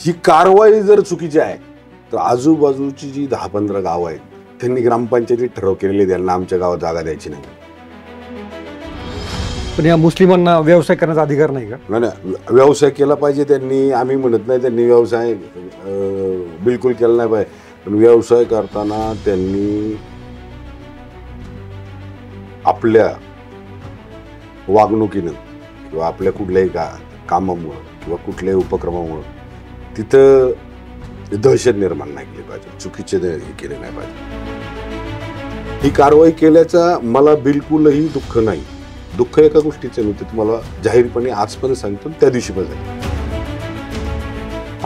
ही कारवाई जर चुकीची आहे तर आजूबाजूची जी 10-15 गावं आहेत त्यांनी ग्रामपंचायतीत ठराव केलेले त्यांना आमच्या गावात जागा द्यायची नाही. पण या मुस्लिमांना व्यवसाय करण्याचा अधिकार नाही का? नाही, व्यवसाय केला पाहिजे त्यांनी, आम्ही म्हणत नाही त्यांनी व्यवसाय बिलकुल केला नाही पाहिजे, पण व्यवसाय करताना त्यांनी आपल्या वागणुकीनं किंवा आपल्या कुठल्याही कामामुळं किंवा कुठल्याही उपक्रमामुळं तिथं दहशत निर्माण नाही केली पाहिजे, चुकीचे हे केले नाही पाहिजे. ही कारवाई केल्याचा मला बिलकुलही दुःख नाही. दुःख एका गोष्टीचं मी तुम्हाला जाहीरपणे आज पण सांगतो, त्या दिवशी पण सांगतो.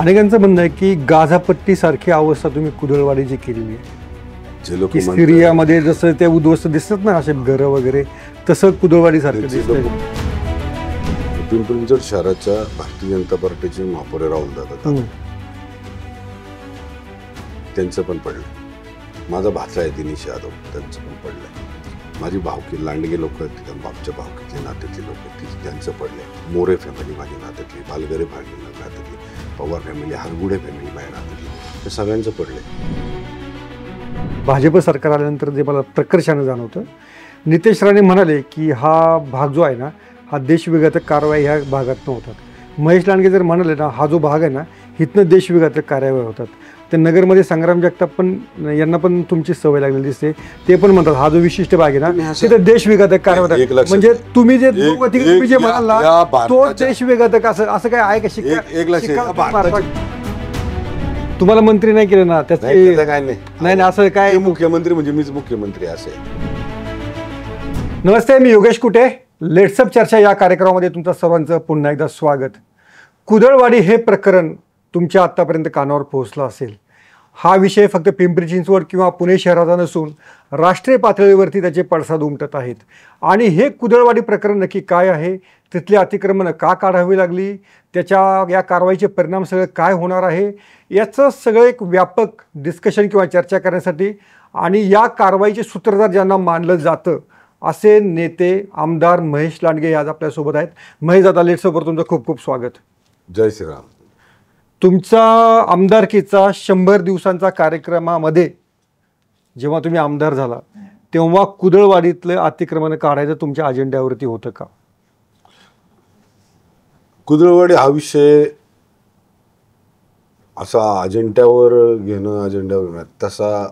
अनेकांचं म्हणणं आहे की गाझापट्टी सारखी अवस्था तुम्ही कुदळवाडीची केलेली आहे. जे लोक सिरियामध्ये जसं ते उद्ध्वस्त दिसतात ना असे घरं वगैरे, तसं कुदळवाडी सारखं दिसतंय. पिंपरी चिंचवड शहराच्या भारतीय जनता पार्टीचे महापौर राहुल दादा त्यांचं पण पडलं. माझा भाचा आहे दिनेश यादव, त्यांचं पण पडलंय. माझी भावकी लांडगे लोक आहेत, बापच्या भावकीतले नात्यातले लोक आहेत, त्यांचं पडलंय. मोरे फॅमिली माझी नात्यातली, बालगरे फॅमिली नात्यातली, पवार फॅमिली, हरगुडे फॅमिली माझ्या नात्यातली, हे सगळ्यांचं पडलंय. भाजप सरकार आल्यानंतर जे मला प्रकर्षानं जाणवतं, नितेश राणे म्हणाले की हा भाग जो आहे ना हा देशविघातक कारवाई ह्या भागात होतात. महेश लांडगे जर म्हणाले ना हा जो भाग आहे ना इथनं देशविघातक कारवाई होतात. ते नगरमध्ये संग्राम जगताप पण यांना पण तुमची सवय लागलेली दिसते, ते पण म्हणतात हा जो विशिष्ट भाग आहे ना तिथं देशविघातक कारवाई होतात. म्हणजे तुम्ही जे जे म्हणाल ना तो देशविघातक असं काय आहे का? तुम्हाला मंत्री नाही केलं ना त्याचं काय नाही असं काय? मुख्यमंत्री म्हणजे मीच मुख्यमंत्री असे. नमस्ते, मी योगेश कुटे. लेट्सअप चर्चा या कार्यक्रमामध्ये तुमचं सर्वांचं पुन्हा एकदा स्वागत. कुदळवाडी हे प्रकरण तुमच्या आत्तापर्यंत कानावर पोहोचलं असेल. हा विषय फक्त पिंपरी चिंचवड किंवा पुणे शहराचा नसून राष्ट्रीय पातळीवरती त्याचे पडसाद उमटत आहेत. आणि हे कुदळवाडी प्रकरण नक्की काय आहे, तिथली अतिक्रमणं का काढावी लागली, या कारवाईचे परिणाम सगळे काय होणार आहे, याचं सगळं एक व्यापक डिस्कशन किंवा चर्चा करण्यासाठी आणि या कारवाईचे सूत्रधार ज्यांना मानलं जातं असे नेते आमदार महेश लांडगे आज आपल्यासोबत आहेत. महेश दादा, लेट्सअपवर तुमचं खूप खूप स्वागत. जय श्रीराम. तुमचा आमदारकीचा 100 दिवसांचा कार्यक्रमामध्ये जेव्हा तुम्ही आमदार झाला तेव्हा कुदळवाडीतलं अतिक्रमण काढायचं तुमच्या अजेंड्यावरती होतं का? कुदळवाडी हा विषय असा अजेंड्यावर घेणं तसा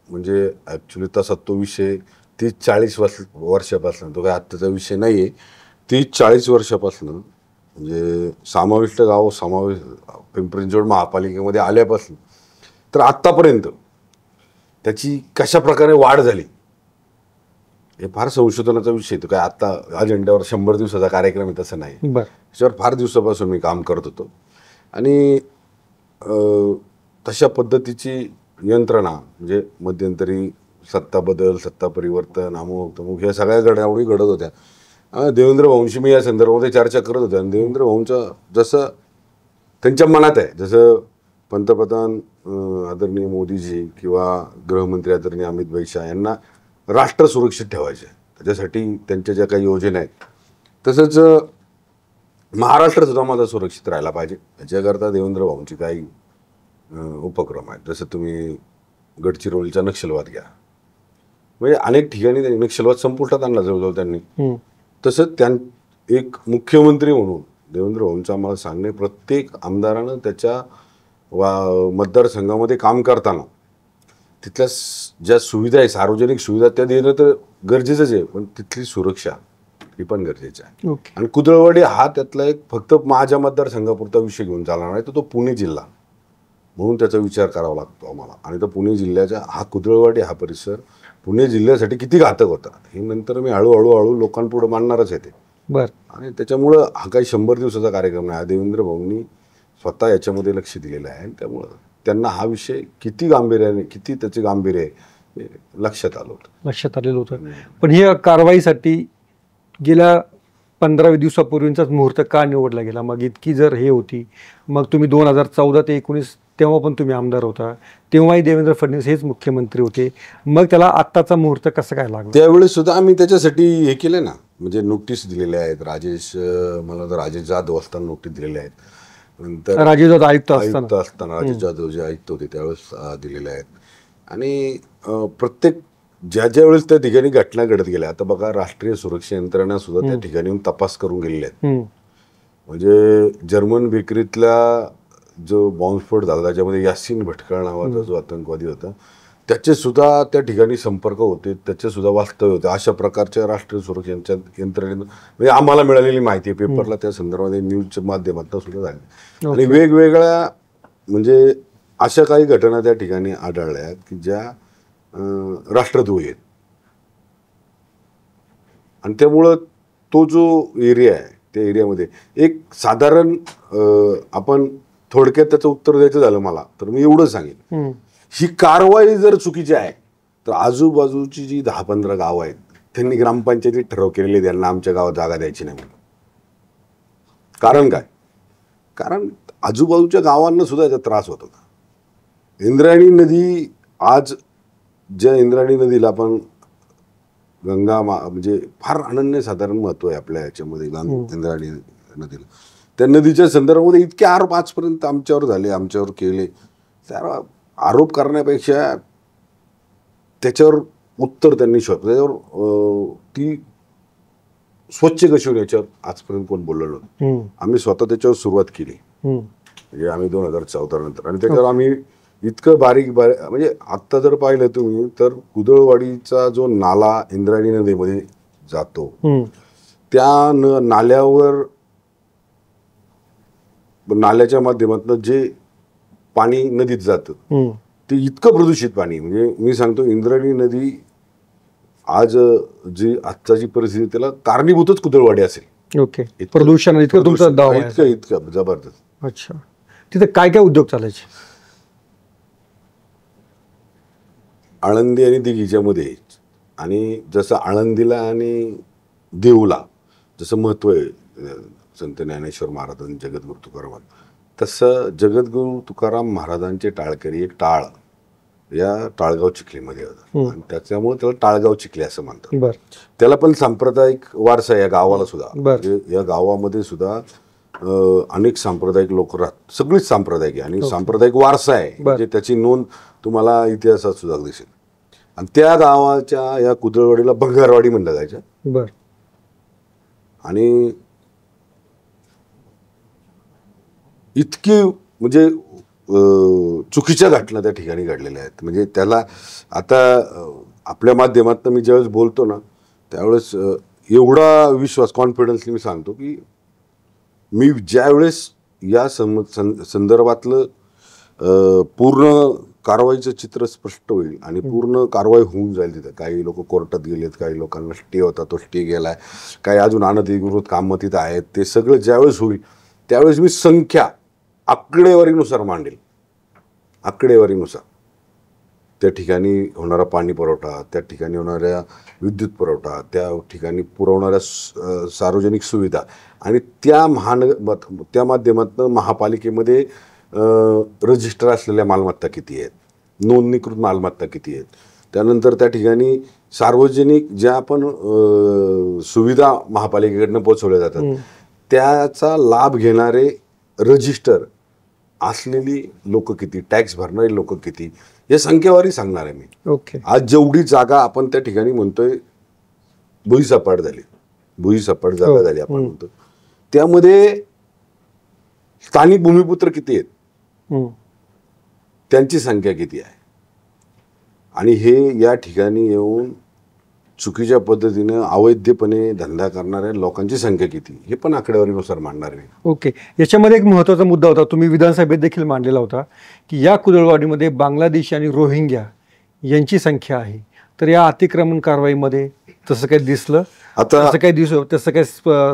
म्हणजे ॲक्च्युली तसा तो विषय 30-40 वर्षापासून, तो काय आत्ताचा विषय नाही आहे. 30-40 वर्षापासून म्हणजे समाविष्ट गाव पिंपरी चिंचवड महापालिकेमध्ये आल्यापासून तर आत्तापर्यंत त्याची कशा प्रकारे वाढ झाली हे फार संशोधनाचा विषय. तो काय आत्ता अजेंड्यावर 100 दिवसाचा कार्यक्रम आहे तसं नाही. त्याच्यावर फार दिवसापासून मी काम करत होतो आणि तशा पद्धतीची यंत्रणा म्हणजे मध्यंतरी सत्ता बदल, सत्ता परिवर्तन, अमुक तमुक ह्या सगळ्या घडामोडी घडत होत्या. देवेंद्र भाऊंशी मी या संदर्भामध्ये चर्चा करत होतो आणि देवेंद्र भाऊंचं जसं त्यांच्या मनात आहे, जसं पंतप्रधान आदरणीय मोदीजी किंवा गृहमंत्री आदरणीय अमित भाई शाह यांना राष्ट्र सुरक्षित ठेवायचे, त्याच्यासाठी त्यांच्या ज्या काही योजना आहेत तसंच महाराष्ट्रसुद्धा माझा सुरक्षित राहायला पाहिजे याच्याकरता देवेंद्र भाऊंची काही उपक्रम आहेत. जसं तुम्ही गडचिरोलीचा नक्षलवाद घ्या, म्हणजे अनेक ठिकाणी त्यांनी नक्षलवाद संपुष्टात आणला जवळजवळ त्यांनी. तसं एक मुख्यमंत्री म्हणून देवेंद्र भाऊंचं आम्हाला सांगणे, प्रत्येक आमदारानं त्याच्या मतदारसंघामध्ये काम करताना तिथल्या ज्या सुविधा आहे, सार्वजनिक सुविधा त्या देणं तर गरजेचंच आहे, पण तिथली सुरक्षा ही पण गरजेची आहे. आणि कुदळवाडी हा त्यातला एक फक्त माझ्या मतदारसंघापुरता विषय घेऊन चालणार नाही, तर तो पुणे जिल्हा म्हणून त्याचा विचार करावा लागतो आम्हाला. आणि तो पुणे जिल्ह्याचा हा कुदळवाडी हा परिसर पुणे जिल्ह्यासाठी किती घातक होता हे नंतर मी हळूहळू लोकांपुढे मांडणारच आहे ते. आणि त्याच्यामुळं हा काही 100 दिवसाचा कार्यक्रम नाही, देवेंद्र भाऊंनी स्वतः याच्यामध्ये लक्ष दिलेलं आहे. त्यामुळं त्यांना हा विषय किती गांभीर्याने, किती त्याचे गांभीर्य आहे लक्षात आलेलं होतं. पण ही कारवाईसाठी गेल्या 15 दिवसापूर्वींचाच मुहूर्त का निवडला गेला? मग इतकी जर हे होती, मग तुम्ही 2014 ते 19 तेव्हा पण तुम्ही आमदार होता, तेव्हाही देवेंद्र फडणवीस हेच मुख्यमंत्री होते, मग त्याला आत्ताचा मुहूर्त कसं काय लागला? त्यावेळेस सुद्धा आम्ही त्याच्यासाठी हे केलं ना, म्हणजे नोटीस दिलेल्या आहेत. मला तर राजेश जाधव असताना नोटीस दिलेल्या आहेत. नंतर राजीव जाधव आयुक्त असताना आयुक्त असताना राजीव जाधव जे आयुक्त होते त्यावेळेस दिलेले आहेत. आणि प्रत्येक ज्या ज्या वेळेस त्या ठिकाणी घटना घडत गेल्या, आता बघा राष्ट्रीय सुरक्षा यंत्रणा सुद्धा त्या ठिकाणी येऊन तपास करून गेलेल्या आहेत. म्हणजे जर्मन बेकरीतला जो बॉम्बस्फोट झाला त्याच्यामध्ये यासीन भटकळ नावाचा जो आतंकवादी होता त्याचे सुद्धा त्या ठिकाणी संपर्क होते, त्याचे सुद्धा वास्तव्य होते. अशा प्रकारच्या राष्ट्रीय सुरक्षा यंत्रणेनं म्हणजे आम्हाला मिळालेली माहिती आहे, पेपरला त्या संदर्भात न्यूजच्या माध्यमातून सुद्धा झाली. आणि वेगवेगळ्या म्हणजे अशा काही घटना त्या ठिकाणी आढळल्या आहेत की ज्या राष्ट्रद्रोही आहेत. आणि त्यामुळं तो जो एरिया आहे त्या एरियामध्ये एक साधारण आपण थोडक्यात त्याचं उत्तर द्यायचं झालं मला तर मी एवढं सांगेन, ही कारवाई जर चुकीची आहे तर आजूबाजूची जी 10-15 गावं आहेत त्यांनी ग्रामपंचायतीत ठराव केलेले त्यांना आमच्या गावात जागा द्यायची नाही म्हणून. कारण काय? कारण आजूबाजूच्या गावांना सुद्धा याचा त्रास होत होता. इंद्रायणी नदी आज ज्या इंद्रायणी नदीला आपण गंगा म्हणजे फार अनन्यसाधारण महत्व आहे आपल्या याच्यामध्ये इंद्रायणी नदीला, त्या नदीच्या संदर्भामध्ये इतके आरोप आजपर्यंत आमच्यावर झाले, आमच्यावर केले. त्या आरोप करण्यापेक्षा त्याच्यावर उत्तर त्यांनी शोधलं, त्याच्यावर ती स्वच्छ कशी होईल याच्यावर आजपर्यंत कोण बोललं नव्हतं. आम्ही स्वतः त्याच्यावर सुरुवात केली म्हणजे आम्ही 2014 नंतर. आणि त्याच्यावर आम्ही इतकं बारीक म्हणजे आत्ता जर पाहिलं तुम्ही तर कुदळवाडीचा जो नाला इंद्रायणी नदीमध्ये जातो त्या नाल्यावर नाल्याच्या माध्यमातून जे पाणी नदीत जातं ते इतकं प्रदूषित पाणी, म्हणजे मी सांगतो इंद्रायणी नदी आज जी आजची परिस्थिती त्याला कारणीभूतच कुदळवाडी असेल. ओके, प्रदूषण इतकं तुमचा दावा आहे. इतकं जबरदस्त. अच्छा, तिथे काय काय उद्योग चालायचे? आळंदी आणि दिघीच्या मध्ये, आणि जसं आळंदीला आणि देऊला जसं महत्व आहे संत ज्ञानेश्वर महाराज आणि जगद्गुरू तुकाराम, तसं जगद्गुरू तुकाराम महाराजांचे टाळकरी एक टाळ या टाळगाव चिखलीमध्ये होता आणि त्याच्यामुळे त्याला टाळगाव चिखली असं म्हणतात. त्याला पण सांप्रदायिक वारसा आहे या गावाला सुद्धा. म्हणजे या गावामध्ये सुद्धा अनेक सांप्रदायिक लोक राहतात, सगळीच सांप्रदायिक आहे आणि सांप्रदायिक वारसा आहे म्हणजे त्याची नोंद तुम्हाला इतिहासात सुद्धा दिसेल. आणि त्या गावाच्या या कुदळवाडीला भंगारवाडी म्हणलं जायचं. आणि इतकी म्हणजे चुकीच्या घटना त्या ठिकाणी घडलेल्या आहेत. म्हणजे त्याला आता आपल्या माध्यमातून मी ज्यावेळेस बोलतो ना त्यावेळेस एवढा विश्वास कॉन्फिडन्सली मी सांगतो की मी ज्यावेळेस या संदर्भातलं पूर्ण कारवाईचं चित्र स्पष्ट होईल आणि पूर्ण कारवाई होऊन जाईल तिथं, काही लोक कोर्टात गेलेत, काही लोकांना स्टे होता तो स्टे गेलाय, काही अजून अनधिकृत कामं तिथं आहेत, ते सगळं ज्यावेळेस होईल त्यावेळेस मी संख्या आकडेवारीनुसार मांडेल. आकडेवारीनुसार त्या ठिकाणी होणारा पाणी पुरवठा, त्या ठिकाणी होणाऱ्या विद्युत पुरवठा, त्या ठिकाणी पुरवणाऱ्या सार्वजनिक सुविधा आणि त्या माध्यमातून महापालिकेमध्ये रजिस्टर असलेल्या मालमत्ता किती आहेत, नोंदणीकृत मालमत्ता किती आहेत, त्यानंतर त्या ठिकाणी सार्वजनिक ज्या आपण सुविधा महापालिकेकडनं पोचवल्या जातात त्याचा लाभ घेणारे रजिस्टर असलेली लोक किती, टॅक्स भरणारी लोक किती, या संख्येवारी सांगणार आहे मी. ओके, आज जेवढी जागा आपण त्या ठिकाणी म्हणतोय भुईसपाट झाली, भुईसपाट जागा झाली आपण म्हणतो, त्यामध्ये स्थानिक भूमिपुत्र किती आहेत, त्यांची संख्या किती आहे, आणि हे या ठिकाणी येऊन चुकीच्या पद्धतीनं अवैधपणे धंदा करणाऱ्या लोकांची संख्या किती, हे पण आकडेवारीनुसार मांडणार आहे. ओके, याच्यामध्ये एक महत्त्वाचा मुद्दा होता, तुम्ही विधानसभेत देखील मांडलेला होता की या कुदळवाडीमध्ये बांगलादेशी आणि रोहिंग्या यांची संख्या आहे. तर या अतिक्रमण कारवाईमध्ये तसं काही दिसलं, आता तसं काही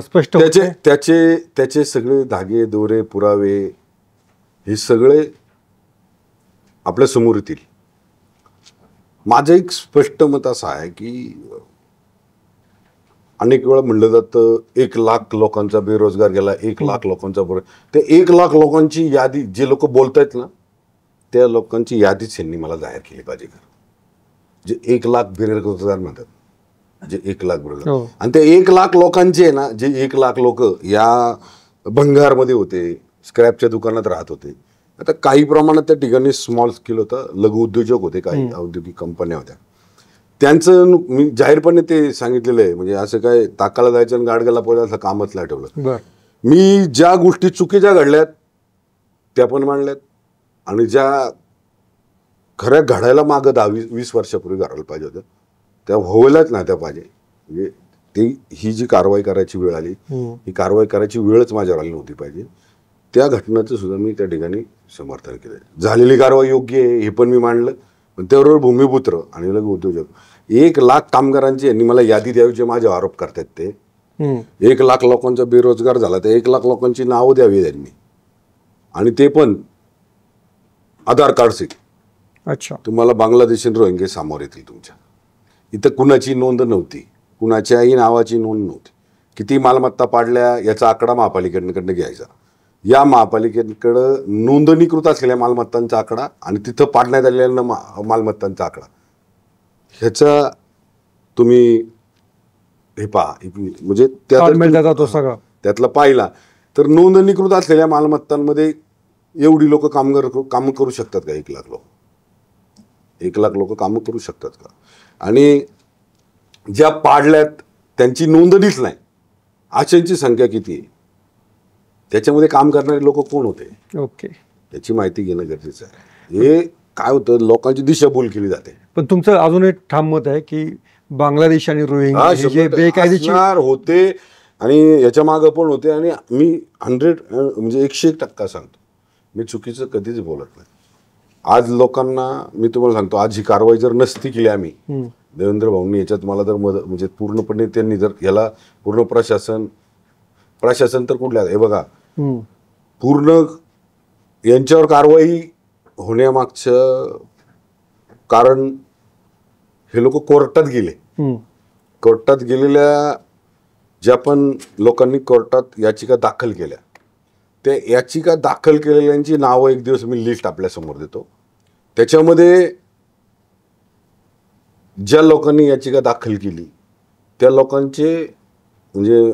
स्पष्ट त्याचे सगळे धागे दोरे पुरावे हे सगळे आपल्या समोर येतील. माझं एक स्पष्ट मत असं आहे की अनेक वेळा म्हणलं जातं 1 लाख लोकांचा बेरोजगार गेला, 1 लाख लोकांचा ते 1 लाख लोकांची यादी जे लोक बोलतायत ना त्या लोकांची यादीच यांनी मला जाहीर केली पाहिजे. जे 1 लाख बेरोजगार म्हणतात, जे 1 लाख बेरोजगार, आणि ते 1 लाख लोकांचे ना जे 1 लाख लोक या भंगारमध्ये होते, स्क्रॅपच्या दुकानात राहत होते. आता काही प्रमाणात त्या ठिकाणी स्मॉल स्केल होतं, लघु उद्योजक होते, काही औद्योगिक कंपन्या होत्या. त्यांचं मी जाहीरपणे ते सांगितलेलं आहे, म्हणजे असं काय ताकाला जायचं आणि गाडग्याला पोहायचं असं कामच नाही ठेवलं. बर. मी ज्या गोष्टी चुकीच्या घडल्यात त्या पण मांडल्यात, आणि ज्या खऱ्या घडायला मागं 10-20 वर्षापूर्वी घडायला पाहिजे होत्या त्या व्हायलाच नाही त्या पाहिजे. म्हणजे ही जी कारवाई करायची वेळ आली, ही कारवाई करायची वेळच माझ्यावर आली नव्हती पाहिजे. त्या घटनेचं सुद्धा मी त्या ठिकाणी समर्थन केलं. झालेली कारवाई योग्य आहे हे पण मी मांडलं. पण त्याबरोबर भूमिपुत्र आणि लघु उद्योजक 1 लाख कामगारांची यांनी मला यादी द्यावीचे माझे आरोप करतात. ते 1 लाख लोकांचा बेरोजगार झाला, तर 1 लाख लोकांची नावं द्यावी त्यांनी, आणि ते पण आधार कार्डचे. अच्छा. तुम्हाला बांगलादेशी रोहिंगे समोर येतील तुमच्या. इथं कुणाची नोंद नव्हती, कुणाच्याही नावाची नोंद नव्हती. किती मालमत्ता पाडल्या याचा आकडा महापालिकेकडनं घ्यायचा. या महापालिकेकडं नोंदणीकृत असलेल्या मालमत्तांचा आकडा आणि तिथं पाडण्यात आलेल्या मालमत्तांचा आकडा, ह्याचा तुम्ही हे पहा, म्हणजे त्यातला पाहिला तर नोंदणीकृत असलेल्या मालमत्तांमध्ये एवढी लोक काम करू शकतात का? 1 लाख लोक, 1 लाख लोक काम करू शकतात का? आणि ज्या पाडल्यात त्यांची नोंदणीच नाही अशांची संख्या किती आहे? त्याच्यामध्ये काम करणारे लोक कोण होते? ओके, याची माहिती घेणं गरजेचं आहे. हे काय होतं, लोकांची दिशाभूल केली जाते. पण तुमचं अजून एक ठाम मत आहे की बांगलादेश आणि रोहिंग्या जे बेकायदेशीर होते आणि याच्या मागं पण होते, आणि मी 101% सांगतो, मी चुकीचं कधीच बोलत नाही. आज लोकांना मी तुम्हाला सांगतो, आज ही कारवाई जर नसती केली आम्ही, देवेंद्र भाऊंनी याच्यात मला जर म्हणजे पूर्णपणे त्यांनी जर याला पूर्ण प्रशासन तर कुठल्या, हे बघा, पूर्ण यांच्यावर कारवाई होण्यामागचं कारण हे लोक कोर्टात गेले. कोर्टात गेलेल्या ज्या पण लोकांनी कोर्टात याचिका दाखल केल्या, त्या याचिका दाखल केलेल्यांची नावं एक दिवस मी लिस्ट आपल्यासमोर देतो. त्याच्यामध्ये ज्या लोकांनी याचिका दाखल केली त्या लोकांचे म्हणजे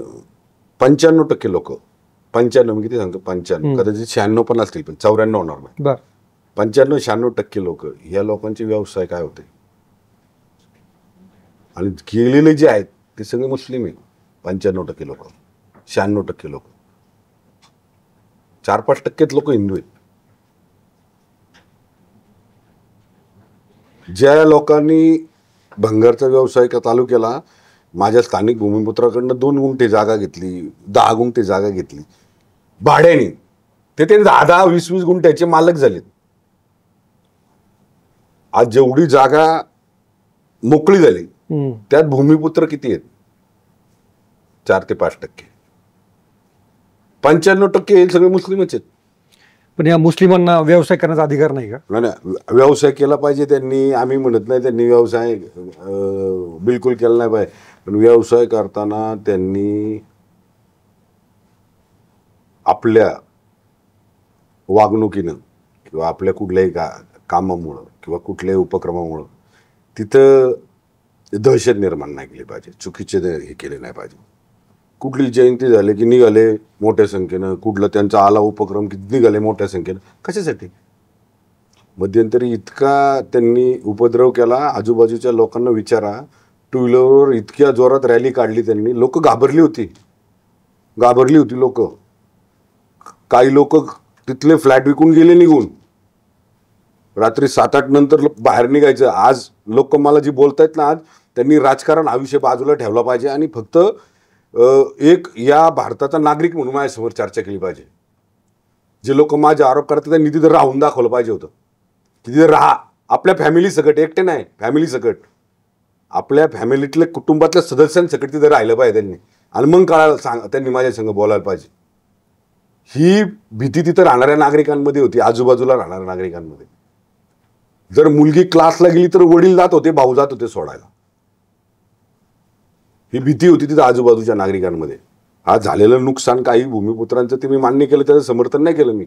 95% लोक, 95 मी किती सांगतो, 95 कदाचित 96 पण असतील, पण 94 होणार नाही. 95-96% लोक, या लोकांचे व्यवसाय काय होते, आणि गेलेले जे आहेत ते सगळे मुस्लिम आहेत. 95% लोक, 96% लोक, 4-5% लोक हिंदू आहेत. ज्या लोकांनी भंगारचा व्यवसाय चालू केला, माझ्या स्थानिक भूमिपुत्राकडनं 2 गुंठे जागा घेतली, 10 गुंठे जागा घेतली भाड्याने, ते 10-20 गुंठ्याचे मालक झालेत. आज जेवढी जागा मोकळी झाली त्यात भूमिपुत्र किती आहेत? 4 ते 5%. 95% हे सगळे मुस्लिमच आहेत. पण या मुस्लिमांना व्यवसाय करण्याचा अधिकार नाही का? नाही, व्यवसाय केला पाहिजे त्यांनी, आम्ही म्हणत नाही त्यांनी व्यवसाय बिलकुल केला नाही पाहिजे, पण व्यवसाय करताना त्यांनी आपल्या वागणुकीनं किंवा आपल्या कुठल्याही कामामुळं किंवा कुठल्याही उपक्रमामुळं तिथं दहशत निर्माण नाही केली पाहिजे, चुकीचे हे केले नाही पाहिजे. कुठली जयंती झाली की निघाले मोठ्या संख्येनं, कुठलं त्यांचा आला उपक्रम की निघाले मोठ्या संख्येनं. कशासाठी? मध्यंतरी इतका त्यांनी उपद्रव केला, आजूबाजूच्या लोकांना विचारा, 2 व्हीलरवर इतक्या जोरात रॅली काढली त्यांनी, लोक घाबरली होती लोक. काही लोक तिथले फ्लॅट विकून गेले निघून, रात्री 7-8 नंतर बाहेर निघायचं. आज लोक मला जी बोलतायत ना, आज त्यांनी राजकारण हा विषय बाजूला ठेवला पाहिजे आणि फक्त एक या भारताचा नागरिक म्हणून माझ्यासमोर चर्चा केली पाहिजे. जे लोक माझे आरोप करतात त्यांनी तिथं राहून दाखवलं पाहिजे होतं, की तिथे राहा, आपल्या फॅमिली सकट, एकटे नाही, फॅमिली सकट, आपल्या फॅमिलीतल्या कुटुंबातल्या सदस्यांसकट तिथे राहिलं पाहिजे त्यांनी, आणि मग त्यांनी माझ्या संग बोलायला पाहिजे. ही भीती तिथं राहणाऱ्या नागरिकांमध्ये होती, आजूबाजूला राहणाऱ्या नागरिकांमध्ये. जर मुलगी क्लासला गेली तर वडील जात होते, भाऊ जात होते सोडायला. ही भीती होती तिथं आजूबाजूच्या नागरिकांमध्ये. आज झालेलं नुकसान काही भूमिपुत्रांचं ते मी मान्य केलं, त्याचं समर्थन नाही केलं मी.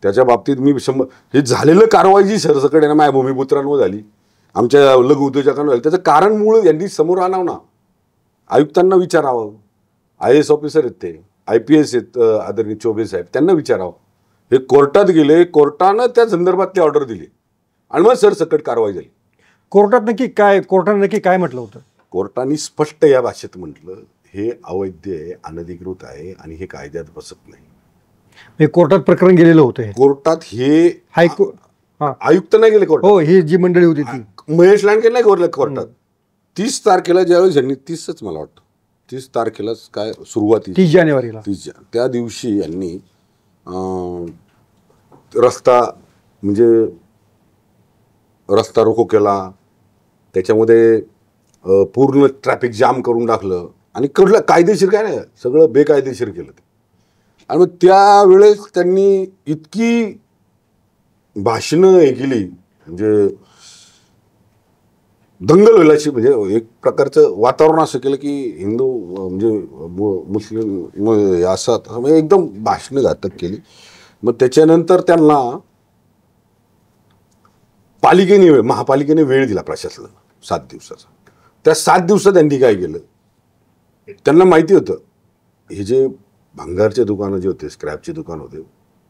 त्याच्या बाबतीत मी हे झालेलं कारवाई जी सरसकट आहे ना माझ्या भूमिपुत्रांवर झाली, आमच्या लघु उद्योजकांवर झाली, त्याचं कारण मूळ यांनी समोर आणावं ना, आयुक्तांना विचारावं, IAS ऑफिसर आहेत ते, IPS आहेत आदरणीय चौबे साहेब, त्यांना विचारावं. हे कोर्टात गेले, कोर्टानं त्या संदर्भातली ऑर्डर दिली आणि मग सरसकट कारवाई झाली. कोर्टाने नक्की काय म्हटलं होतं? कोर्टाने स्पष्ट या भाषेत म्हटलं, हे अवैध आहे, अनधिकृत आहे आणि हे कायद्यात बसत नाही. हे कोर्टात प्रकरण गेलेलं होतं. हे कोर्टात हे हायकोर्ट आयुक्त नाही गेले कोर्टात. हो, ही जी मंडळी होती ती महेश लांडगे नाही गेले कोर्टात. 30 तारखेला ज्यावेळेस यांनी 30च मला वाटतं 30 तारखेलाच काय सुरुवाती 30 जानेवारीला त्या दिवशी यांनी रस्ता म्हणजे रस्ता रोको केला, त्याच्यामध्ये पूर्ण ट्रॅफिक जाम करून टाकलं आणि कडलं कायदेशीर काय नाही, सगळं बेकायदेशीर केलं ते. आणि मग त्यावेळेस त्यांनी इतकी भाषणं हे केली, म्हणजे दंगल व्हायची, म्हणजे एक प्रकारचं वातावरण असं केलं की हिंदू म्हणजे मुस्लिम असं म्हणजे एकदम भाषणं घातक केली. मग त्याच्यानंतर त्यांना महापालिकेने वेळ दिला प्रशासनाला 7 दिवसाचा. त्या 7 दिवसात त्यांनी काय केलं, त्यांना माहिती होतं हे जे भंगारचे दुकानं जे होते, स्क्रॅपचे दुकान होते,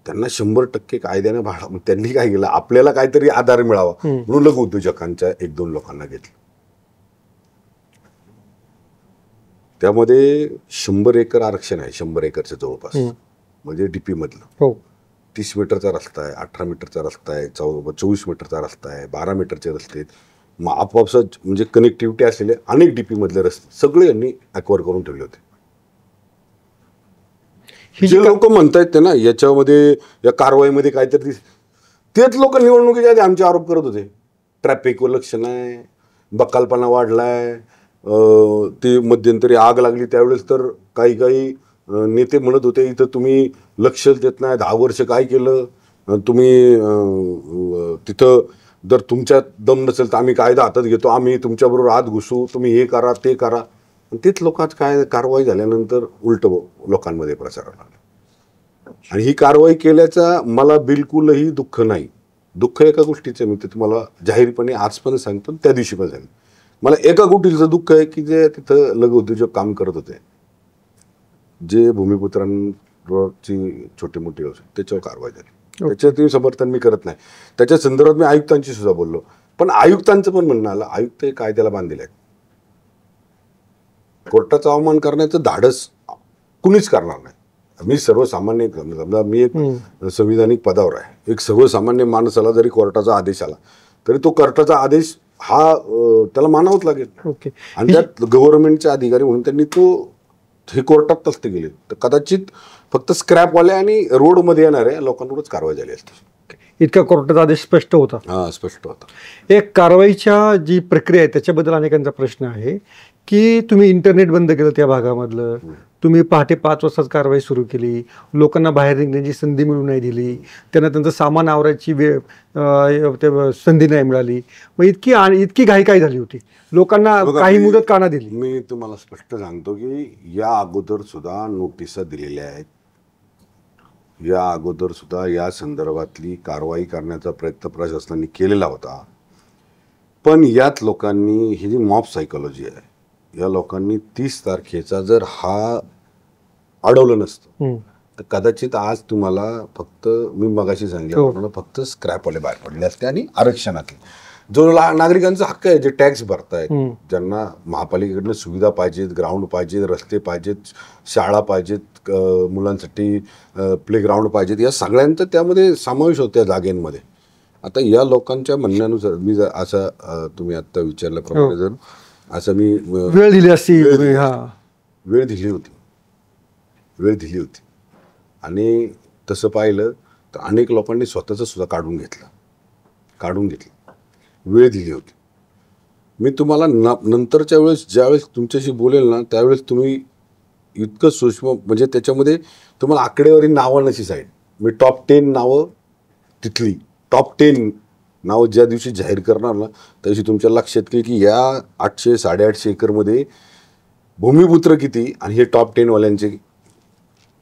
त्यांना 100% कायद्याने भाडा. मग त्यांनी काय केलं, आपल्याला काहीतरी आधार मिळावा म्हणून लघु उद्योजकांच्या 1-2 लोकांना घेतलं. त्यामध्ये 100 एकर आरक्षण आहे, 100 एकरच्या जवळपास, म्हणजे डीपी मधलं. हो, 30 मीटरचा रस्ता आहे, 18 मीटरचा रस्ता आहे, 24 मीटरचा रस्ता आहे, 12 मीटरचे रस्ते आहेत. मग आपोआपच म्हणजे कनेक्टिव्हिटी असलेले अनेक डीपी मधले रस्ते सगळे यांनी ॲक्वायर करून ठेवले होते. जे लोक म्हणतायत ते ना याच्यामध्ये या कारवाईमध्ये काहीतरी, तेच लोक निवडणुकीच्या आधी आमचे आरोप करत होते, ट्रॅफिकवर लक्ष नाही, बक्कालपणा वाढलाय, ते मध्यंतरी आग लागली त्यावेळेस तर काही नेते म्हणत होते इथं तुम्ही लक्ष देत नाही, 10 वर्ष काय केलं तुम्ही, तिथं जर तुमच्यात दम नसेल तर आम्ही कायदा हातात घेतो, आम्ही तुमच्याबरोबर आत घुसू, तुम्ही हे करा ते करा. तेच लोकांच काय कारवाई झाल्यानंतर उलट लोकांमध्ये प्रचार लागला. आणि ही कारवाई केल्याचा मला बिलकुलही दुःख नाही. दुःख एका गोष्टीचं मी ते तुम्हाला जाहीरपणे आज पण सांगतो, त्या दिवशी पण सांगतो. मला एका गोष्टीचं दुःख आहे की जे तिथं लघु उद्योजक काम करत होते, जे भूमिपुत्रांची छोटे मोठे व्यवसाय, त्याच्यावर कारवाई झाली. त्याच्यात समर्थन मी करत नाही. त्याच्या संदर्भात मी आयुक्तांशी सुद्धा बोललो, पण आयुक्तांचं पण म्हणणं आलं, आयुक्त हे कायद्याला बांधलेले आहेत. कोर्टाचा अवमान करण्याचं धाडस कुणीच करणार नाही. मी सर्वसामान्य, समजा मी एक संविधानिक पदावर आहे, एक सर्वसामान्य माणसाला जरी कोर्टाचा आदेश आला तरी तो कोर्टाचा आदेश हा त्याला मानावंच लागेल. ओके. आणि त्यात गव्हर्नमेंटचे अधिकारी म्हणून त्यांनी हे कोर्टात तस्त केले तर कदाचित फक्त स्क्रॅपवाल्या आणि रोडमध्ये येणाऱ्या लोकांवरच कारवाई झाली असते. इतका कोर्टाचा आदेश स्पष्ट होता. हा, स्पष्ट होता. एक कारवाईच्या जी प्रक्रिया आहे त्याच्याबद्दल अनेकांचा प्रश्न आहे की तुम्ही इंटरनेट बंद केलं त्या भागामधलं, तुम्ही पहाटे 5 वाजताच कारवाई सुरू केली, लोकांना बाहेर निघण्याची संधी मिळू नाही दिली, त्यांना त्यांचं सामान आवरायची संधी नाही मिळाली. मग इतकी घाई काय झाली होती, लोकांना काही मुदत का नाही दिली? मी तुम्हाला स्पष्ट सांगतो की या अगोदर सुद्धा नोटिसा दिलेल्या आहेत, या अगोदर सुद्धा या संदर्भातली कारवाई करण्याचा प्रयत्न प्रशासनाने केलेला होता. पण यात लोकांनी ही जी मॉब सायकोलॉजी आहे, या लोकांनी 30 तारखेचा जर हा अडवलं नसतं तर कदाचित आज तुम्हाला फक्त मी मगाशी सांगितलं फक्त स्क्रॅपवाले बाहेर पडले असते आणि आरक्षणातले जो नागरिकांचा हक्क आहे, जे टॅक्स भरतायत, ज्यांना महापालिकेकडनं सुविधा पाहिजेत, ग्राउंड पाहिजे, रस्ते पाहिजेत, शाळा पाहिजेत, मुलांसाठी प्लेग्राऊंड पाहिजेत, या सगळ्यांचा त्यामध्ये समावेश होतो या जागेंमध्ये. आता या लोकांच्या म्हणण्यानुसार मी जर असं तुम्ही आत्ता विचारल्याप्रमाणे जर असं मी वेळ दिली असती, वेळ दिली होती आणि तसं पाहिलं तर अनेक लोकांनी स्वतःचं सुद्धा काढून घेतलं, वेळ दिली होती. मी तुम्हाला नंतरच्या वेळेस ज्यावेळेस तुमच्याशी बोलेल ना त्यावेळेस तुम्ही इतकं सूक्ष्म, म्हणजे त्याच्यामध्ये तुम्हाला आकडेवारी नावांची साईड, मी टॉप 10 नावं, तिथली टॉप 10 नावं ज्या दिवशी जाहीर करणार ना त्या दिवशी तुमच्या लक्षात येईल की या 800-850 एकरमध्ये भूमिपुत्र किती आणि हे टॉप 10 वाल्यांचे.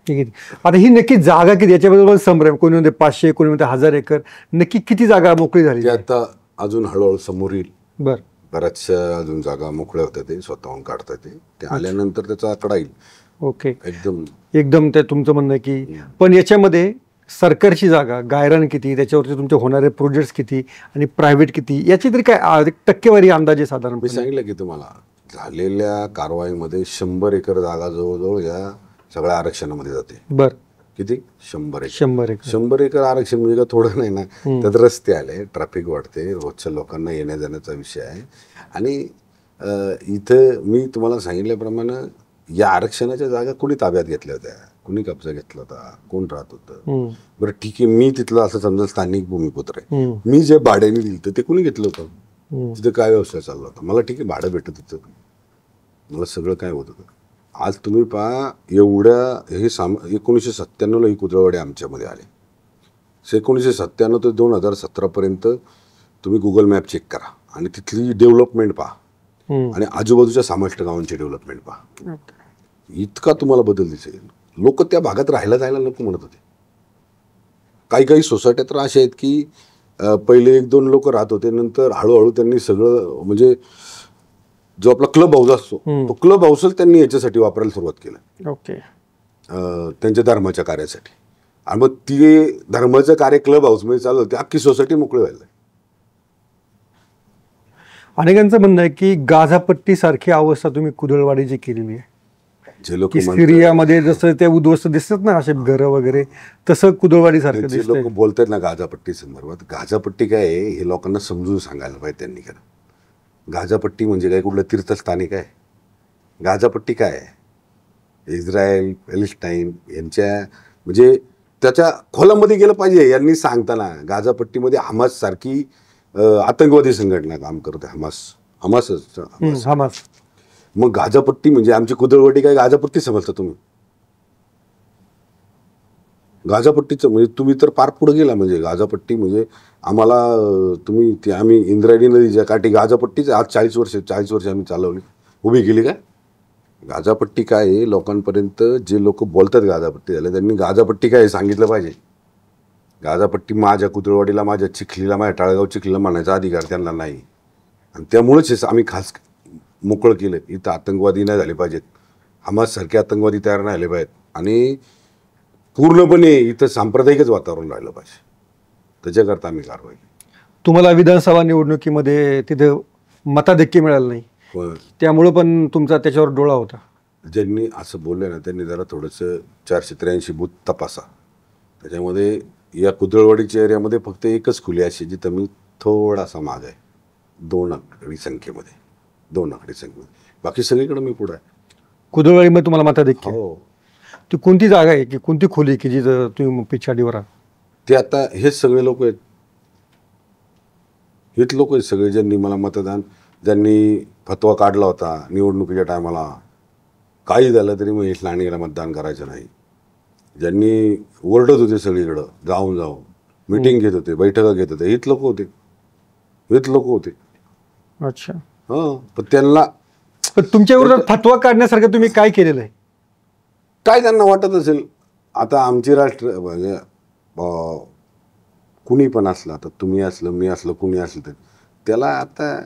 आता ही नक्की जागा किती, याच्याबद्दल संभ्रम, कोणी म्हणते 500, कोणी म्हणते 1000 एकर, नक्की किती जागा मोकळी झाली? आता अजून हळूहळू समोर येईल. बरं, बऱ्याचशा अजून जागा मोकळ्या होत्या, ते स्वतःहून काढता ते आल्यानंतर त्याचा आकडा येईल. ओके, एकदम एकदम ते तुमचं म्हणणं आहे की पण याच्यामध्ये सरकारची जागा, गायरान किती, त्याच्यावरती तुमचे होणारे प्रोजेक्ट्स किती आणि प्रायव्हेट किती, याची तरी काय एक टक्केवारी अंदाजे मी साधारणपणे? सांगितलं की तुम्हाला झालेल्या कारवाईमध्ये 100 एकर जागा जवळजवळ या सगळ्या आरक्षणामध्ये जाते. बर, किती? 100 एकर. 100 एकर. 100 एकर आरक्षण म्हणजे का थोडं नाही ना. त्यात रस्ते आले, ट्रॅफिक वाढते, रोजच्या लोकांना येण्या जाण्याचा विषय आहे. आणि इथं मी तुम्हाला सांगितल्याप्रमाणे या आरक्षणाच्या जागा कुणी ताब्यात घेतल्या होत्या, कुणी कब्जा घेतला होता, कोण राहत होतं? बरं ठीक आहे, मी तिथलं असं समजा स्थानिक भूमिपुत्र आहे, मी जे भाड्याने दिलं ते कुणी घेतलं होतं? तिथं काय व्यवसाय चालला होता? मला ठीक आहे भाडं भेटत होतं, मला सगळं काय होत होतं. आज तुम्ही पहा एवढ्या हे 1997ला ही कुदळवाडी आमच्यामध्ये आले. 1997 ते 2017पर्यंत तुम्ही गुगल मॅप चेक करा आणि तिथली डेव्हलपमेंट पहा आणि आजूबाजूच्या समाविष्ट गावांची डेव्हलपमेंट पहा. इतका तुम्हाला बदल दिसेल. लोक त्या भागात राहायला जायला नको म्हणत होते. काही काही सोसायट्या तर अशा आहेत की पहिले 1-2 लोक राहत होते, नंतर हळूहळू त्यांनी सगळं म्हणजे जो आपला क्लब हाऊस असतो तो क्लब हाऊसच त्यांनी याच्यासाठी वापरायला सुरुवात केलं. ओके, त्यांच्या धर्माच्या कार्यासाठी. आणि मग ते धर्माचं कार्य क्लब हाऊसमध्ये चालू होते, अख्खी सोसायटी मोकळी व्हायला. अनेकांचं म्हणणं आहे की गाझापट्टी सारखी अवस्था तुम्ही कुदळवाडीची केलेली आहे, जे लोक की सिरियामध्ये जसं ते उद्ध्वस्त दिसतात ना असे घरं वगैरे, तसं कुदळवाडी सारखं जे दिसतंय. लोक बोलतात ना गाझापट्टी संदर्भात, गाझापट्टी काय आहे हे लोकांना समजून सांगायला पाहिजे त्यांनी. खरं गाझापट्टी म्हणजे काय कुठलं तीर्थस्थानिक आहे? गाझापट्टी काय आहे? इस्रायल, पॅलेस्टाईन यांच्या म्हणजे त्याच्या खोलामध्ये गेलं पाहिजे यांनी सांगताना. गाझापट्टीमध्ये हमास सारखी आतंकवादी संघटना काम करते. हमासच. हमास. मग गाझापट्टी म्हणजे आमची कुदळवाडी काय गाझापट्टी समजता तुम्ही? गाझापट्टीचं म्हणजे तुम्ही तर पार पुढे गेला. म्हणजे गाझापट्टी म्हणजे आम्हाला तुम्ही ते आम्ही इंद्रायणी नदीच्या काठी गाझापट्टीच आज 40 वर्ष आम्ही चालवली, उभी केली का? गाझापट्टी काय आहे लोकांपर्यंत जे लोक बोलतात गाझापट्टी झालं त्यांनी गाझापट्टी काय सांगितलं पाहिजे. गाझापट्टी माझ्या कुदळवाडीला, माझ्या चिखलीला, माझ्या टाळगाव चिखलीला म्हणायचा अधिकार त्यांना नाही. आणि त्यामुळेच आम्ही खास मोकळं केलं. इथं आतंकवादी नाही झाले पाहिजेत, हमाससारखे आतंकवादी तयार नाही झाले पाहिजेत आणि पूर्णपणे इथं सांप्रदायिकच वातावरण राहिलं पाहिजे. त्याच्याकरता आम्ही कारवाई केली. तुम्हाला विधानसभा निवडणुकीमध्ये तिथे मताधिक्य मिळालं नाही, त्यामुळं पण तुमचा त्याच्यावर डोळा होता. ज्यांनी असं बोललं ना त्यांनी जरा थोडंसं 483 बूथ तपासा. त्याच्यामध्ये या कुदळवाडीच्या एरियामध्ये फक्त एकच खुली अशी जिथं मी थोडासा माग आहे, 2 आकडी संख्येमध्ये. बाकी सगळीकडे मी पुढे आहे. कुदळवाडीमध्ये तुम्हाला मताधिक्य? हो. ती कोणती जागा आहे की कोणती खोली की जिथं तुम्ही पिछाडीवर आहात? ते आता हेच सगळे लोक आहेत, हेच लोक आहेत सगळे ज्यांनी मला मतदान, ज्यांनी फतवा काढला होता निवडणुकीच्या टायमाला काही झालं तरी महेश लांडगेला मतदान करायचं नाही, ज्यांनी ओरडत होते सगळीकडं जाऊन मिटिंग घेत होते, बैठका घेत होते, हेच लोक होते. अच्छा. हां. पण त्यांना पण तुमच्या विरोधात फतवा काढण्यासारखं तुम्ही काय केलेलं आहे? काय त्यांना वाटत असेल आता आमची म्हणजे कुणी पण असला तर तुम्ही असलं मी असलं कुणी असलं तर त्याला आता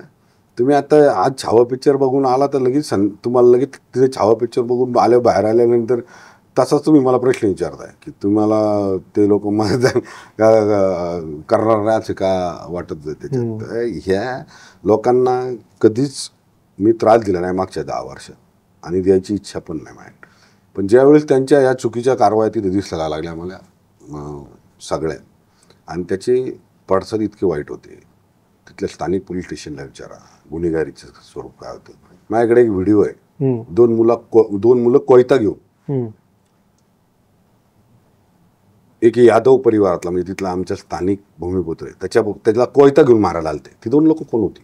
तुम्ही आता आज छावा पिक्चर बघून आला तर लगेच तुम्हाला लगेच तिथे छावा पिक्चर बघून बाहेर आल्यानंतर तसाच तुम्ही मला प्रश्न विचारताय की तुम्हाला ते लोक मतदान करणार नाही असं का वाटत? त्याच्यात ह्या लोकांना कधीच मी त्रास दिला नाही मागच्या 10 वर्षात आणि द्यायची इच्छा पण नाही माझ्याकडे. पण ज्यावेळेस त्यांच्या या चुकीच्या कारवाया तिथे दिसायला लागल्या मला सगळ्या आणि त्याचे पडसाद इतके वाईट होते, तिथल्या स्थानिक पोलीस स्टेशनला विचारा गुन्हेगारीचं स्वरूप काय होतं. माझ्याकडे एक व्हिडिओ आहे, 2 मुलं कोयता घेऊन एक यादव परिवारातला म्हणजे तिथला आमच्या स्थानिक भूमिपुत्र आहे त्याला कोयता घेऊन मारायला आलते. ती 2 लोक कोण होती?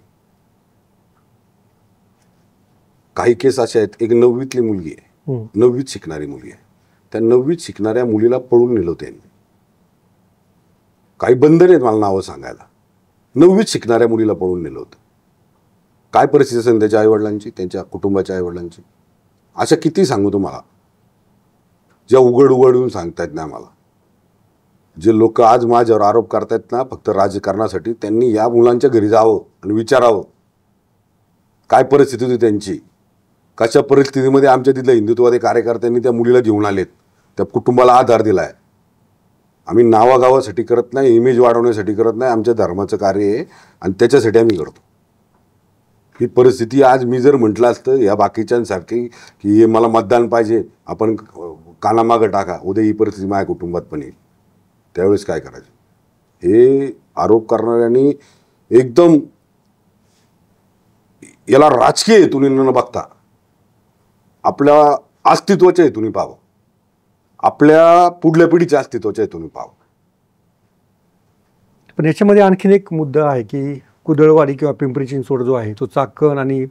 काही केस अशा आहेत, एक 9वीतली मुलगी आहे, 9वीत शिकणारी मुलगी आहे, त्या 9वीत शिकणाऱ्या मुलीला पळून नेलं होतं यांनी. काही बंधन आहेत मला नावं सांगायला. 9वीत शिकणाऱ्या मुलीला पळून नेलं होतं. काय परिस्थिती असेल त्याच्या आईवडिलांची, त्यांच्या कुटुंबाच्या आईवडिलांची? अशा किती सांगू तुम्हाला ज्या उघड येऊन सांगतायत ना आम्हाला. जे लोक आज माझ्यावर आरोप करतायत ना फक्त राजकारणासाठी, त्यांनी या मुलांच्या घरी जावं आणि विचारावं काय परिस्थिती होती त्यांची, कशा परिस्थितीमध्ये आमच्या तिथल्या हिंदुत्ववादी कार्यकर्त्यांनी त्या मुलीला घेऊन आलेत, त्या कुटुंबाला आधार दिलाय. आम्ही नावागावासाठी करत नाही, इमेज वाढवण्यासाठी करत नाही, आमच्या धर्माचं कार्य आहे आणि त्याच्यासाठी आम्ही करतो. ही परिस्थिती आज मी जर म्हटलं असतं या बाकीच्यांसारखी की हे मला मतदान पाहिजे, आपण कानामागं टाका, उद्या ही परिस्थिती माझ्या कुटुंबात पण येईल. त्यावेळेस काय करायचं? हे आरोप करणाऱ्यांनी एकदम याला राजकीय हेतूने न बघता आपल्या अस्तित्वाच्या हेतूने पाहावं, आपल्या पुढल्या पिढीच्या अस्तित्वाच्या हेतूने पाहावं. पण याच्यामध्ये आणखीन एक मुद्दा आहे की कुदळवाडी किंवा पिंपरी चिंचवड जो आहे तो चाकण आणि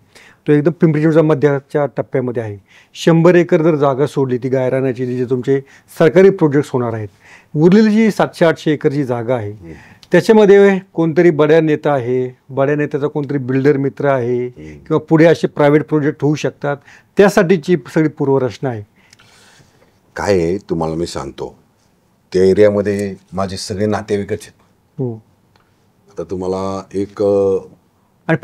तो एकदम पिंपरी चिंचवड मध्याच्या टप्प्यामध्ये आहे. 100 एकर जर जागा सोडली ती गायरानाची, जे तुमचे सरकारी प्रोजेक्ट्स होणार आहेत, उरलेली जी 700-800 एकरची जागा आहे त्याच्यामध्ये कोणतरी बड्या नेता आहे, बड्या नेत्याचा कोणतरी बिल्डर मित्र आहे किंवा पुढे असे प्रायव्हेट प्रोजेक्ट होऊ शकतात, त्यासाठीची सगळी पूर्वरचना आहे. काय आहे तुम्हाला मी सांगतो, त्या एरियामध्ये माझे सगळे नातेवाईकच आहेत. आता तुम्हाला एक आणि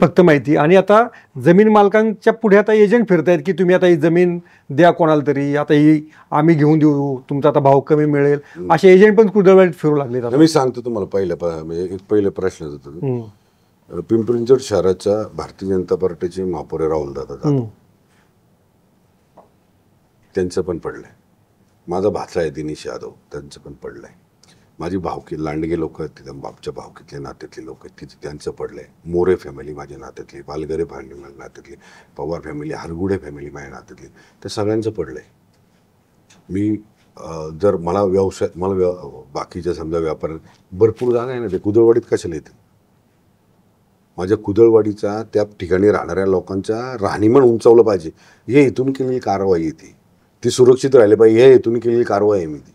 फक्त माहिती, आणि आता जमीन मालकांच्या पुढे आता एजंट फिरतायत की तुम्ही आता ही जमीन द्या कोणाला तरी, आता ही आम्ही घेऊन देऊ, तुमचा आता भाव कमी मिळेल, असे एजंट पण कुदळवाडीत फिरू लागले. मी सांगतो तुम्हाला म्हणजे एक पहिलं प्रश्न होतो. पिंपरी चिंचवड शहराच्या भारतीय जनता पार्टीचे महापौर राहुल दादा जाधव, त्यांचं पण पडलंय. माझा भाचा आहे दिनेश यादव, त्यांचं पण पडलंय. माझी भावकी लांडगे लोक आहेत तिथे, बापच्या भावकीतले नात्यातले लोक आहेत तिथे, त्यांचं पडलंय. मोरे फॅमिली माझ्या नात्यातली, पालघरे फॅमिली माझ्या नात्यातली, पवार फॅमिली, हरगुडे फॅमिली माझ्या नात्यातली, त्या सगळ्यांचं पडलंय. मी जर मला व्यवसाय, बाकीच्या समजा व्यापार भरपूर जागा आहे ना, ते कुदळवाडीत कशाला येते? माझ्या कुदळवाडीचा त्या ठिकाणी राहणाऱ्या लोकांचा राहणीमान उंचावलं पाहिजे, हे इथून केलेली कारवाई येते. ती सुरक्षित राहिली पाहिजे, हे इथून केलेली कारवाई आहे मी ती.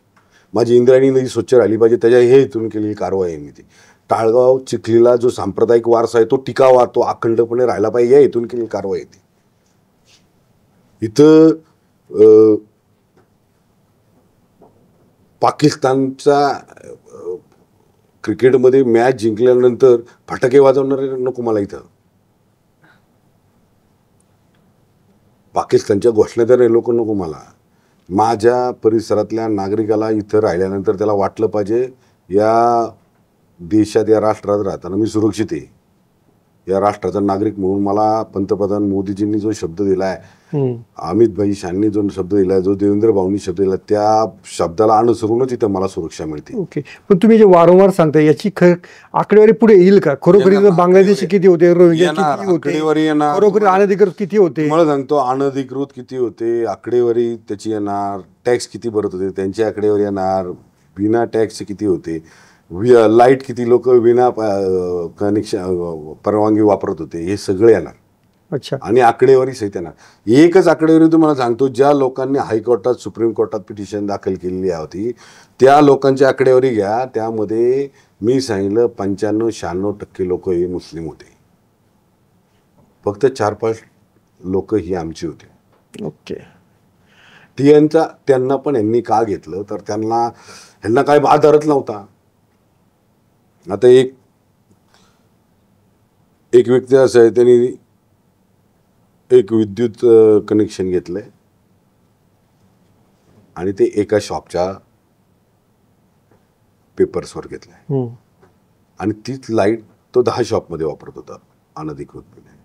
माझी इंद्रायणी नदी स्वच्छ राहिली पाहिजे, त्याच्या हे इथून केलेली कारवाई आहे मी ती. टाळगाव चिखलीला जो सांप्रदायिक वारसा आहे तो टिकावा, तो अखंडपणे राहिला पाहिजे, या इथून केलेली कारवाई आहे ती. इथं पाकिस्तानचा क्रिकेटमध्ये मॅच जिंकल्यानंतर फटाके वाजवणारे नको मला. इथं पाकिस्तानच्या घोषणा देणारे लोक नको मला. माझ्या परिसरातल्या नागरिकाला इथं राहिल्यानंतर त्याला वाटलं पाहिजे या देशात, या राष्ट्रात राहताना मी सुरक्षित आहे. या राष्ट्राचा नागरिक म्हणून मला पंतप्रधान मोदीजींनी जो शब्द दिला आहे, अमित भाई शाहनी जो शब्द दिला आहे, जो देवेंद्र भाऊंनी शब्द दिला, त्या शब्दाला अनुसरूनच इथं मला सुरक्षा मिळते. ओके, पण तुम्ही जे वारंवार सांगता याची आकडेवारी पुढे येईल का? खरोखर बांगलादेशी किती होते, रोहिंग्या किती होते, खरोखर अनधिकृत किती होते? मला सांगतो अनधिकृत किती होते, आकडेवारी त्याची येणार. टॅक्स किती भरत होते त्यांची आकडेवारी येणार. बिना टॅक्स किती होते, लाईट किती लोक विना कनेक्शन परवानगी वापरत होते, हे सगळे येणार. अच्छा. आणि आकडेवारी सहित येणार. एकच आकडेवारी तुम्हाला सांगतो, ज्या लोकांनी हायकोर्टात, सुप्रीम कोर्टात पिटिशन दाखल केलेली होती त्या लोकांची आकडेवारी घ्या. त्यामध्ये मी सांगितलं 95-96% लोक हे मुस्लिम होते. फक्त 4-5 लोक ही आमची होती. ओके. त्यांना पण यांनी का घेतलं तर ह्यांना काय आधारच नव्हता. आता एक व्यक्ती असं आहे, त्यांनी एक विद्युत कनेक्शन घेतलंय आणि ते एका शॉपच्या पेपर्सवर घेतलंय आणि तीच लाईट तो 10 शॉपमध्ये वापरत होता अनधिकृतपणे.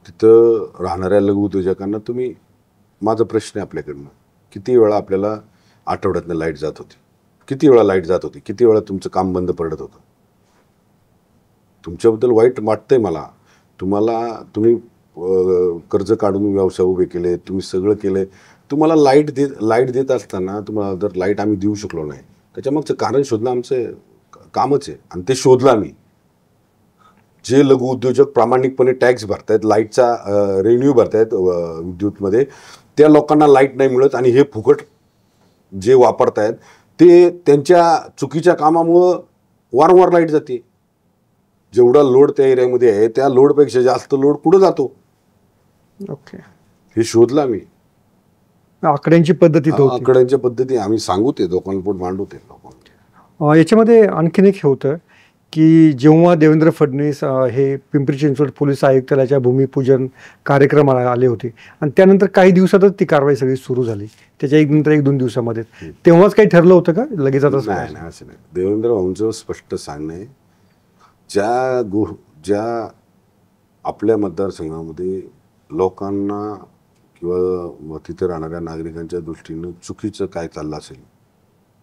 तिथं राहणाऱ्या लघु उद्योजकांना तुम्ही, माझा प्रश्न आहे आपल्याकडनं, किती वेळा आपल्याला आठवड्यातनं लाईट जात होती? किती वेळा लाईट जात होती? किती वेळा तुमचं काम बंद पडत होतं? तुमच्याबद्दल वाईट वाटतंय मला. तुम्ही कर्ज काढून व्यवसाय उभे केले, तुम्ही सगळं केलंय. तुम्हाला लाईट देत असताना तुम्हाला जर लाईट आम्ही देऊ शकलो नाही, त्याच्यामागचं कारण शोधणं आमचं कामच आहे आणि ते शोधलं आम्ही. जे लघु उद्योजक प्रामाणिकपणे टॅक्स भरतायत, लाईटचा रेव्हेन्यू भरतायत विद्युतमध्ये, त्या लोकांना लाईट नाही मिळत आणि हे फुकट जे वापरतायत ते त्यांच्या चुकीच्या कामामुळं वारंवार लाईट जाते. जेवढा लोड त्या एरियामध्ये आहे त्या लोडपेक्षा जास्त लोड कुठं जातो? ओके. हे शोधलं आम्ही. आकड्यांची पद्धती आम्ही सांगू ते लोकांपुढे मांडू ते लोकांना. याच्यामध्ये आणखीन एक हे होतं की जेव्हा देवेंद्र फडणवीस हे पिंपरी चिंचवड पोलीस आयुक्तालयाच्या भूमिपूजन कार्यक्रमाला आले होते आणि त्यानंतर काही दिवसातच ती कारवाई सगळी सुरू झाली, त्याच्या नंतर 1-2 दिवसामध्ये, तेव्हाच काही ठरलं होतं का लगेच आता? नाही नाही, असं नाही. देवेंद्र भाऊंचं स्पष्ट सांगणं आहे, ज्या आपल्या मतदारसंघामध्ये लोकांना किंवा तिथे राहणाऱ्या नागरिकांच्या दृष्टीनं चुकीचं काय चाललं असेल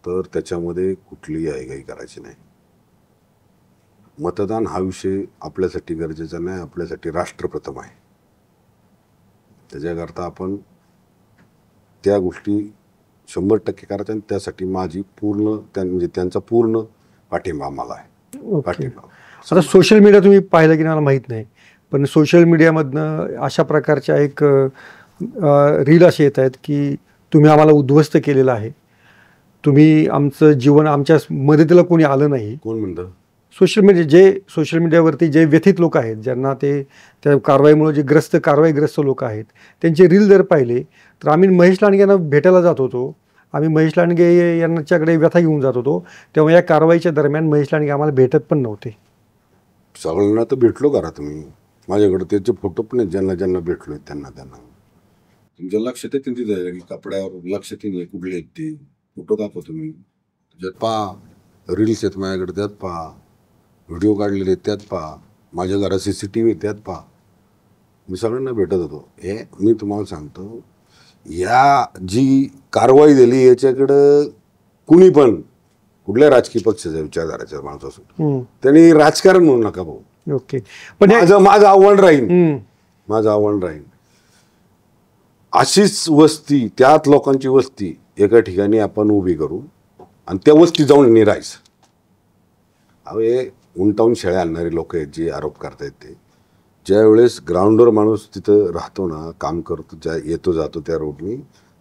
तर त्याच्यामध्ये कुठलीही आयघाई करायची नाही. मतदान हा विषय आपल्यासाठी गरजेचा नाही, आपल्यासाठी राष्ट्रप्रथम आहे. त्याच्याकरता आपण त्या गोष्टी 100% करायच्या आणि त्यासाठी माझी पूर्ण म्हणजे त्यांचा पूर्ण पाठिंबा मला आहे. पाठिंबा. आता सोशल मीडिया तुम्ही पाहिलं की मला माहीत नाही, पण सोशल मीडियामधनं अशा प्रकारच्या एक रील असे येत आहेत की तुम्ही आम्हाला उद्ध्वस्त केलेलं आहे, तुम्ही आमचं जीवन, आमच्या मदतीला कोणी आलं नाही. कोण म्हणतं? सोशल मीडियावरती जे व्यथित लोक आहेत, ज्यांना त्या कारवाईमुळे जे कारवाईग्रस्त लोक आहेत, त्यांचे रील जर पाहिले तर आम्ही महेश लांडगे यांना भेटायला जात होतो, आम्ही महेश लांडगे यांच्याकडे व्यथा घेऊन जात होतो, तेव्हा या कारवाईच्या दरम्यान महेश लांडगे आम्हाला भेटत पण नव्हते. सगळ्यांना तर भेटलो करा तुम्ही, माझ्याकडे त्याचे फोटो पण आहेत, ज्यांना भेटलोय त्यांना तुमच्या लक्षात येतील तिथे की कपड्यावर लक्षात येईल कुठले आहेत ते फोटो दाखव तुम्ही, त्याच्यात पहा. रील्स आहेत माझ्याकडे, त्यात पहा. व्हिडिओ काढलेले आहेत त्यात पहा. माझ्या घरात CCTV आहे त्यात पहा. मी सगळ्यांना भेटत होतो. हे मी तुम्हाला सांगतो, या जी कारवाई झाली याच्याकडं कुणी पण कुठल्या राजकीय पक्षाचा विचारधाराचा माणूस असो, त्यांनी राजकारण म्हणू नका भाऊ. ओके, पण माझं आव्हान राहील, अशीच वस्ती, त्यात लोकांची वस्ती एका ठिकाणी आपण उभी करू आणि त्या वस्ती जाऊन निरायचं. हे उंटावून शेळ्या आणणारे लोक आहेत जे आरोप करतायत ते. ज्या वेळेस ग्राउंडवर माणूस तिथं राहतो ना, काम करतो, येतो जातो त्या रोडनी,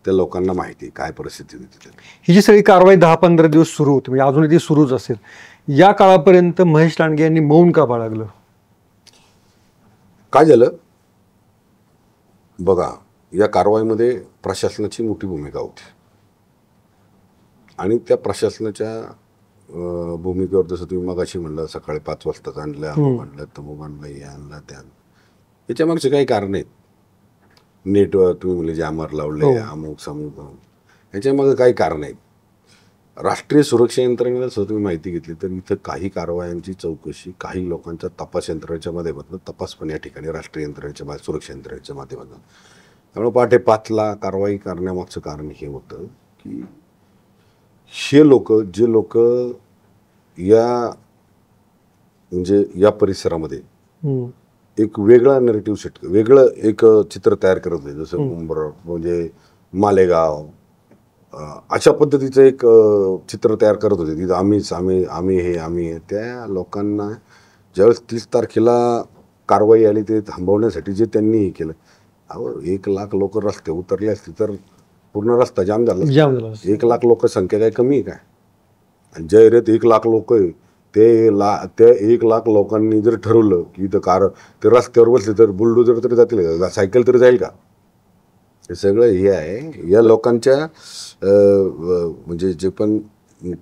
त्या लोकांना माहिती आहे काय परिस्थिती तिथे. ही जी सगळी कारवाई 10-15 दिवस सुरू होती, म्हणजे अजूनही ती सुरूच असेल, या काळापर्यंत महेश लांडगे यांनी मौन का बाळगलं? काय झालं बघा, या कारवाईमध्ये प्रशासनाची मोठी भूमिका होती आणि त्या प्रशासनाच्या भूमिकेवर जसं तुम्ही मगाशी म्हणलं, सकाळी 5 वाजताच आणलं, आणलं, तमोग आणलं, हे आणलं, त्या याच्या मागचे काही कारण आहेत. नेटवर्क तुम्ही म्हणजे जामर लावले, अमुक समूक, याच्या मागे काही कारण आहेत. राष्ट्रीय सुरक्षा यंत्रणेला सुद्धा तुम्ही माहिती घेतली तर इथं काही कारवायांची चौकशी काही लोकांच्या तपास यंत्रणेच्या माध्यमातून, तपास पण या ठिकाणी राष्ट्रीय यंत्रणेच्या सुरक्षा यंत्रणेच्या माध्यमातून. त्यामुळे पहाटे 5ला कारवाई करण्यामागचं कारण हे होतं की जे लोक या परिसरामध्ये एक वेगळा नरेटिव्ह सेट, वेगळं एक चित्र तयार करत होते, जसं म्हणजे मालेगाव, अशा पद्धतीचं एक चित्र तयार करत होते. तिथं आम्ही हे त्या लोकांना ज्यावेळेस 30 तारखेला कारवाई आली ते थांबवण्यासाठी जे त्यांनी हे केलं, 1 लाख लोक रस्ते उतरले असते तर पूर्ण रस्ता जाम झाला. 1 लाख लोकसंख्या काय कमी आहे काय? आणि ज्या एरियात 1 लाख लोक आहे त्या 1 लाख लोकांनी जर ठरवलं की इथं ते रस्त्यावर बसले तर बुलडोजर तरी जातील का, सायकल तरी जाईल का? हे सगळं हे आहे या लोकांच्या म्हणजे जे पण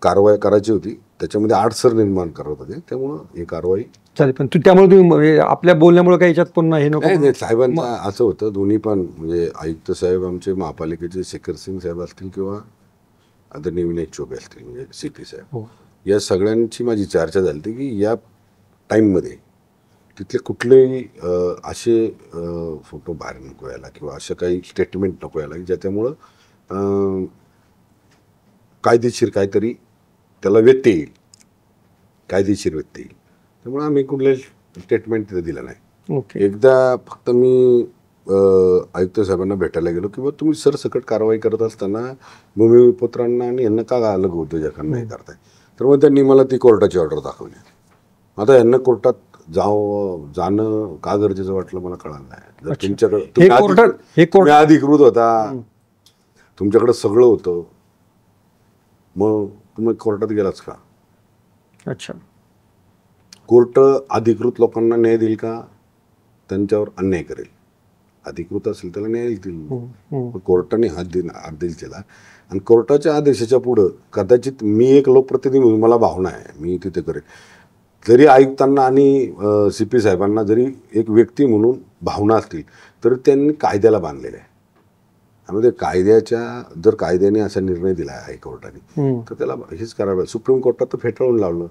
कारवाई करायची होती त्याच्यामध्ये अडसर निर्माण करत होते. त्यामुळं ही कारवाई चालेल. पण त्यामुळे तुम्ही आपल्या बोलण्यामुळे काही याच्यात पुन्हा हे नको? नाही, साहेबांचं असं होतं, दोन्ही पण म्हणजे आयुक्त साहेब आमचे महापालिकेचे शेखर सिंग साहेब असतील किंवा आदरणीय विनय चौबे असतील म्हणजे CP साहेब, या सगळ्यांची माझी चर्चा झाली होती की या टाईममध्ये तिथले कुठलेही असे फोटो बाहेर नको यायला किंवा असं काही स्टेटमेंट नको यायला ज्याच्यामुळं कायदेशीर काहीतरी त्याला व्यत्यय येईल, कायदेशीर व्यत्यय येईल. त्यामुळे आम्ही कुठले स्टेटमेंट तिथे दिलं नाही. एकदा फक्त मी आयुक्त साहेबांना भेटायला गेलो किंवा तुम्ही सरसकट कारवाई करत असताना भूमिपुत्रांना आणि यांना का अलग उद्योजकांना हे करताय, तर मग त्यांनी मला ती कोर्टाची ऑर्डर दाखवली. आता यांना कोर्टात जाणं का गरजेचं वाटलं मला कळलं नाही. जर तुमच्याकडे तुम्ही अधिकृत होता, तुमच्याकडे सगळं होतं, मग तुम्ही कोर्टात गेलाच का? अच्छा, कोर्ट अधिकृत लोकांना न्याय देईल का? त्यांच्यावर अन्याय करेल. अधिकृत असेल त्याला न्याय देईल, कोर्टाने आदेश दिला आणि कोर्टाच्या आदेशाच्या पुढं कदाचित मी एक लोकप्रतिनिधी म्हणून मला भावना आहे, मी तिथे करेल. जरी आयुक्तांना आणि CP साहेबांना जरी एक व्यक्ती म्हणून भावना असतील तर त्यांनी कायद्याला बांधलेलं आहे. आणि ते जर कायद्याने असा निर्णय दिला हायकोर्टाने तर त्याला हेच करावं. सुप्रीम कोर्टात तर फेटाळून लावलं.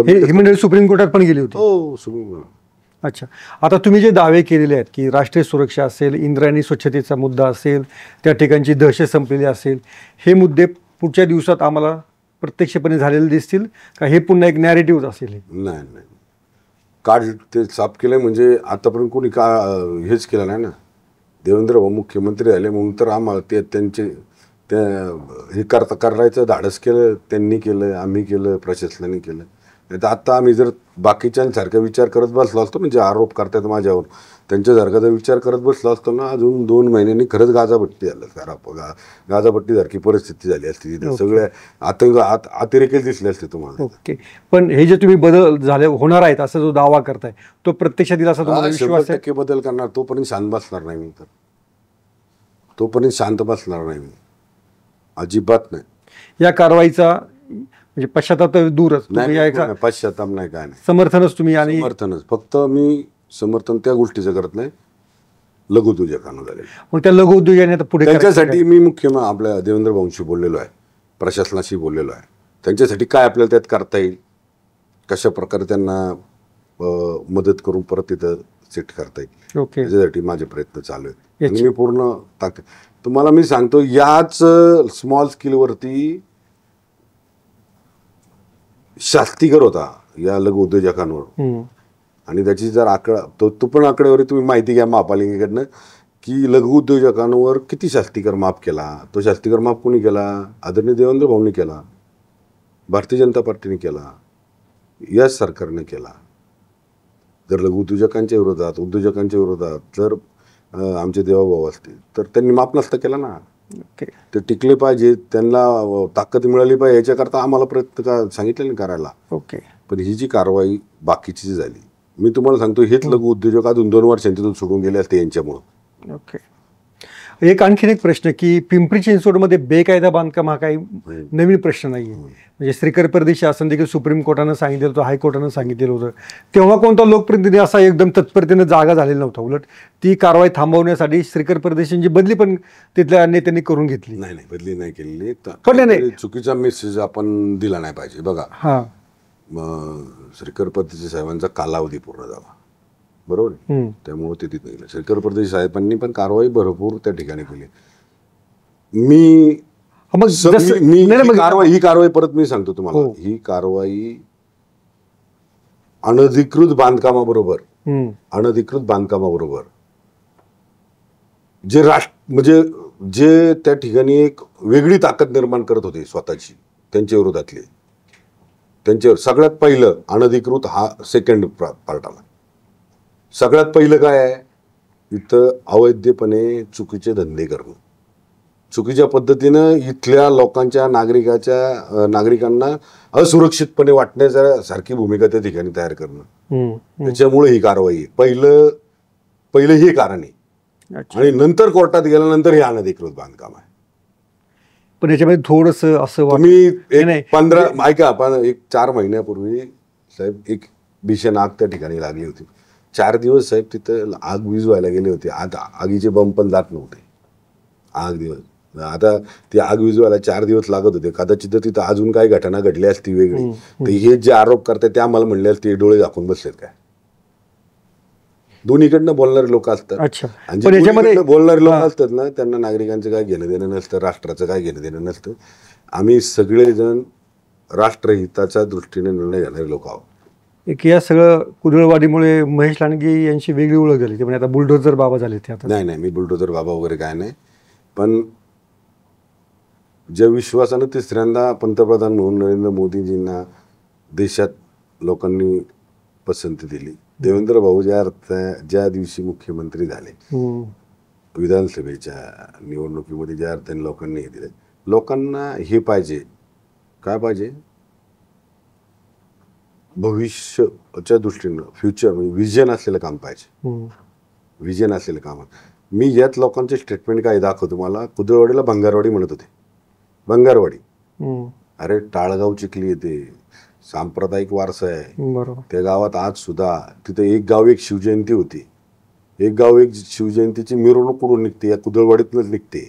ही मंडळी सुप्रीम कोर्टात पण गेली होती. हो, सुप्रीम. अच्छा, आता तुम्ही जे दावे केलेले आहेत की राष्ट्रीय सुरक्षा असेल, इंद्रायणी स्वच्छतेचा मुद्दा असेल, त्या ठिकाणची दहशत संपलेली असेल, हे मुद्दे पुढच्या दिवसात आम्हाला प्रत्यक्षपणे झालेले दिसतील का हे पुन्हा एक नॅरेटिव्ह असेल? नाही नाही, काढ ते साफ केलंय. म्हणजे आतापर्यंत कोणी हेच केलं नाही ना. देवेंद्र भाऊ मुख्यमंत्री झाले म्हणून तर आम्हाला हे करायचं धाडस केलं. त्यांनी केलं, आम्ही केलं, प्रशासनाने केलं. नाही तर आता आम्ही जर बाकीच्यांसारखा विचार करत बसलो असतो ना, जे आरोप करतात माझ्यावर, त्यांच्यासारखा जर विचार करत बसलो असतो ना, अजून 2 महिन्यांनी खरंच गाजापट्टी झालं. गाजापट्टीसारखी परिस्थिती झाली असती तिथे. सगळे अतिरेकी दिसले असते तुम्हाला. ओके, पण हे जे तुम्ही बदल झाले होणार आहेत असा जो दावा करताय तो प्रत्यक्षात येईल असा तुम्हाला विश्वास आहे? 100% बदल करणार. तोपर्यंत शांत बसणार नाही मी. तोपर्यंत शांत बसणार नाही मी, अजिबात नाही. या कारवाईचा म्हणजे पश्चाताप तर दूरच, नाही, पश्चाताप नाही, काय नाही, समर्थनच तुम्ही. आणि समर्थनच. फक्त मी समर्थन त्या गोष्टीचं करत नाही, लघुउद्योजकांना झाले. मग त्या लघु उद्योगाने आता पुढे त्यांच्यासाठी मी आपल्या देवेंद्र भाऊंशी बोललेलो आहे, प्रशासनाशी बोललेलो आहे. त्यांच्यासाठी काय आपल्याला त्यात करता येईल, कशा प्रकारे त्यांना मदत करून परत तिथं सेट करता येईल, ओके, त्याच्यासाठी माझे प्रयत्न चालू आहेत. आणि मी पूर्ण तुम्हाला मी सांगतो, याच स्मॉल स्किलवरती शास्तीकर होता या लघु उद्योजकांवर. आणि त्याची जर तो पण आकडेवारी तुम्ही माहिती घ्या महापालिकेकडनं, की लघु उद्योजकांवर किती शास्तीकर माफ केला. तो शास्तीकर माफ कोणी केला? आदरणीय देवेंद्र भाऊंनी केला, भारतीय जनता पार्टीने केला, या सरकारने केला. जर लघु उद्योजकांच्या विरोधात जर आमचे देवाभाऊ असतील तर त्यांनी माफ नसता केला ना. ते टिकले पाहिजे, त्यांना ताकद मिळाली पाहिजे, याच्याकरता आम्हाला प्रयत्न सांगितले ना करायला. ओके, पण ही जी कारवाई बाकीची झाली, मी तुम्हाला सांगतो, हेच लघु उद्योजक अजून 2 वर्षांनी तिथून सोडून गेले असते यांच्यामुळं. ओके, आणखीन एक प्रश्न की पिंपरी चिंचवडमध्ये बेकायदा बांधकाम हा काही नवीन प्रश्न नाही आहे. म्हणजे श्रीकर परदेशी शासन देखील सुप्रीम कोर्टानं सांगितलेलं होतं, हायकोर्टानं सांगितलेलं होतं. तेव्हा कोणता लोकप्रतिनिधी असा एकदम तत्परतेनं जागा झालेला नव्हता. उलट ती कारवाई थांबवण्यासाठी श्रीकर परदेशींची बदली पण तिथल्या नेत्यांनी करून घेतली. नाही, बदली नाही केलेली. नाही, चुकीचा मेसेज आपण दिला नाही पाहिजे. बघा, श्रीकर परदेशी साहेबांचा कालावधी पूर्ण झाला, बरोबर. त्यामुळे ते तिथे गेले. श्रीकर परदेशी साहेबांनी पण कारवाई भरपूर त्या ठिकाणी केली. ही कारवाई परत मी सांगतो तुम्हाला, ही कारवाई अनधिकृत बांधकामाबरोबर जे त्या ठिकाणी एक वेगळी ताकद निर्माण करत होते स्वतःची, त्यांच्या विरोधातली, त्यांच्यावर सगळ्यात पहिलं अनधिकृत हा सेकंड पार्ट आला. सगळ्यात पहिलं काय आहे, इथं अवैधपणे चुकीचे धंदे करणं, चुकीच्या पद्धतीनं इथल्या नागरिकांना असुरक्षितपणे वाटण्याच्या सारखी भूमिका त्या ठिकाणी तयार करणं. त्याच्यामुळे ही कारवाई आहे. पहिलं हे कारण आहे. आणि नंतर कोर्टात गेल्यानंतर हे अनधिकृत बांधकाम आहे. पण याच्यामध्ये थोडस असं तुम्ही एक 4 महिन्यापूर्वी साहेब एक भीषण आग त्या ठिकाणी लागली होती. 4 दिवस साहेब तिथं आग विझवायला गेले होते. आगीचे बंब पण जात नव्हते. आता ती आग विझवायला 4 दिवस लागत होते. कदाचित तिथं अजून काही घटना घडली असती वेगळी, तर हे जे आरोप करतात ते आम्हाला म्हणले असते डोळे झाकून बसलेत काय. दोन्हीकडनं बोलणारे लोक असतात. आणि जे बोलणारे लोक असतात ना, त्यांना नागरिकांचं काय घेणं देणं नसतं, राष्ट्राचं काय घेणं देणं नसतं. आम्ही सगळेजण राष्ट्रहिताच्या दृष्टीने निर्णय घेणारे लोक आहोत. एक या सगळं कुदळवाडीमुळे महेश लांडगे यांची वेगळी ओळख झाली. ते म्हणजे आता बुलडोझर बाबा झाले ते. आता नाही, मी बुलडोझर बाबा वगैरे काय नाही. पण ज्या विश्वासानं तिसऱ्यांदा पंतप्रधान म्हणून नरेंद्र मोदीजींना देशात लोकांनी पसंती दिली, देवेंद्र भाऊ ज्या दिवशी मुख्यमंत्री झाले, विधानसभेच्या निवडणुकीमध्ये ज्या अर्थाने लोकांनी हे दिले, लोकांना हे पाहिजे, काय पाहिजे, भविष्याच्या दृष्टीनं फ्युचर म्हणजे विजन असलेलं काम पाहिजे. विजन असलेलं काम. मी यात लोकांचे स्टेटमेंट काय दाखवतो मला. कुदळवाडीला भंगारवाडी म्हणत होते. भंगारवाडी, अरे टाळगाव चिखली येते, सांप्रदायिक वारसा आहे. बरोबर. त्या गावात आज सुद्धा तिथं एक गाव एक शिवजयंती होती. एक गाव एक शिवजयंतीची मिरवणूक कुठून निघते? या कुदळवाडीतूनच निघते.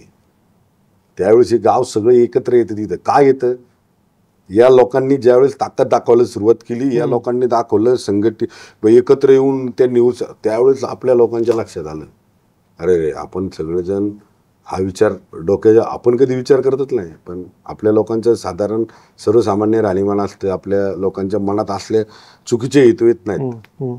त्यावेळेस हे गाव सगळं एकत्र येतं. तिथं काय येतं? या लोकांनी ज्यावेळेस ताकद दाखवायला सुरुवात केली, या लोकांनी दाखवलं संघटित एकत्र येऊन त्या न्यूज, त्यावेळेस आपल्या लोकांच्या लक्षात आलं, अरे आपण सगळेजण हा विचार डोक्याच्या, आपण कधी विचार करतच नाही, पण आपल्या लोकांचं साधारण सर्वसामान्य राहणीमान असतं, आपल्या लोकांच्या मनात असले चुकीचे हेतू येत नाहीत.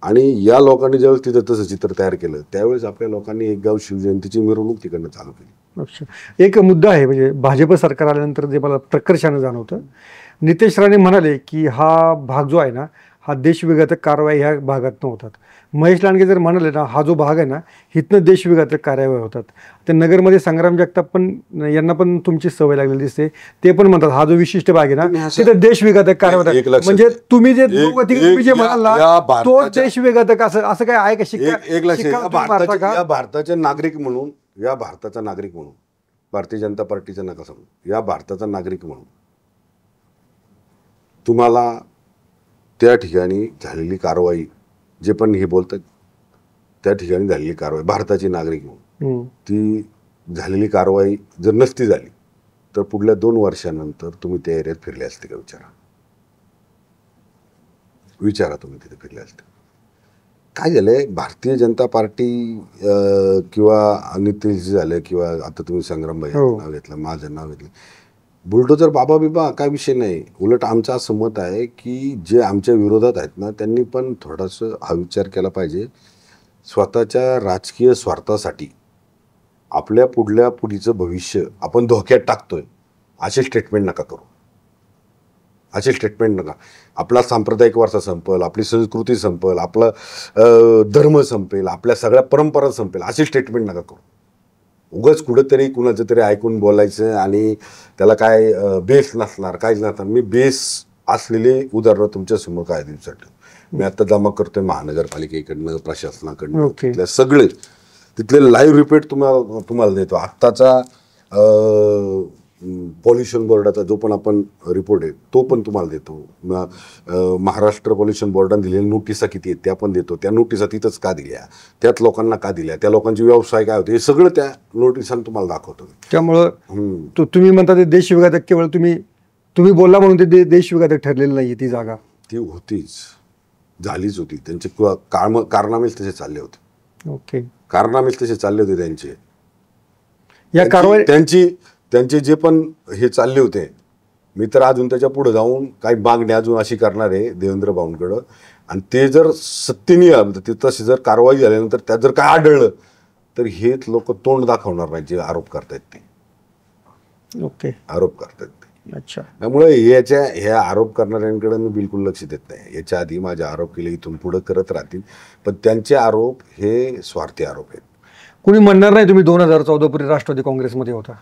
आणि या लोकांनी ज्यावेळेस तिथं तसं चित्र तयार केलं, त्यावेळेस आपल्या लोकांनी एक गाव शिवजयंतीची मिरवणूक तिकडनं चालू केली. अच्छा, एक मुद्दा आहे म्हणजे भाजप सरकार आल्यानंतर जे मला प्रकर्षानं जाणवतं, नितेश राणे म्हणाले की हा भाग जो आहे ना, हा देशविघातक कारवाई ह्या भागात होतात. महेश लांडगे जर म्हणाले ना, हा जो भाग आहे ना, इथनं देशविघातक कारवाई होतात. ते नगरमध्ये संग्राम जगताप पण, यांना पण तुमची सवय लागलेली दिसते, ते पण म्हणतात हा जो विशिष्ट भाग आहे ना, तिथं देशविघातक कारवाई होतात. म्हणजे तुम्ही जे तुम्ही जे म्हणाल ना, तो देशविघातक असं काय आहे का? या भारताचे नागरिक म्हणून, या भारताचा नागरिक म्हणून, भारतीय जनता पार्टीचा नका समजू, या भारताचा नागरिक म्हणून तुम्हाला त्या ठिकाणी झालेली कारवाई, जे पण हे बोलतात, त्या ठिकाणी झालेली कारवाई भारताची नागरिक म्हणून, ती झालेली कारवाई जर नसती झाली तर पुढल्या 2 वर्षानंतर तुम्ही त्या एरियात फिरले असते का? विचारा तुम्ही तिथे फिरले असते. काय झालंय, भारतीय जनता पार्टी किंवा नितेश झालं, किंवा आता तुम्ही संग्रामभाई नाव घेतलं, माझं नाव घेतलं, बुलडोजर बाबा बिबा काय विषय नाही. उलट आमचं असं मत आहे की जे आमच्या विरोधात आहेत ना, त्यांनी पण थोडासा हा विचार केला पाहिजे. स्वतःच्या राजकीय स्वार्थासाठी आपल्या पुढल्या पिढीचं भविष्य आपण धोक्यात टाकतोय, असे स्टेटमेंट नका करू. असे स्टेटमेंट नका. आपला सांप्रदायिक वारसा संपेल, आपली संस्कृती संपेल, आपला धर्म संपेल, आपल्या सगळ्या परंपरा संपेल, असे स्टेटमेंट नका करू. उगाच कुठंतरी कुणाचं तरी ऐकून बोलायचं आणि त्याला काय बेस नसणार, काहीच नसणार. मी बेस असलेले उदाहरणं तुमच्या समोर काय दिवसासाठी मी आता जमा करतोय महानगरपालिकेकडनं, प्रशासनाकडनं, तिथल्या सगळे तिथले लाईव्ह रिपोर्ट तुम्हाला देतो. आत्ताचा पॉल्युशन बोर्डाचा जो पण आपण रिपोर्ट आहे तो पण तुम्हाला देतो. महाराष्ट्र पॉल्युशन बोर्डाने दिलेल्या नोटिसा किती आहेत त्या पण देतो. त्या नोटिसा तिथंच का दिल्या, त्यात लोकांना का दिल्या, त्या लोकांचे व्यवसाय काय होते, हे सगळं त्या नोटिसांनी तुम्हाला दाखवतो. त्यामुळं तुम्ही म्हणता ते देशविघातक केवळ तुम्ही बोलला म्हणून ते देशविघातक ठरलेलं नाही. ती जागा ती होतीच, झालीच होती. त्यांचे कारनामेच तसे चालले होते. ओके, कारनामेच तसे चालले होते त्यांचे. या कारवाई त्यांचे जे पण हे चालले होते, मी तर अजून त्याच्या पुढे जाऊन काही मागणी अजून अशी करणार आहे देवेंद्र भाऊंकडं. आणि ते जर सत्तेने ते तशी जर कारवाई झाल्यानंतर त्यात जर काय आढळलं तर हेच लोक तोंड दाखवणार नाही जे आरोप करतायत ते. ओके, आरोप करतायत ते. अच्छा, त्यामुळे ह्या आरोप करणाऱ्यांकडे मी बिलकुल लक्ष देत नाही. याच्या आधी माझे आरोप केले, इथून पुढे करत राहतील, पण त्यांचे आरोप हे स्वार्थी आरोप आहेत. कुणी म्हणणार नाही तुम्ही 2014 पूर्वी राष्ट्रवादी काँग्रेसमध्ये होता.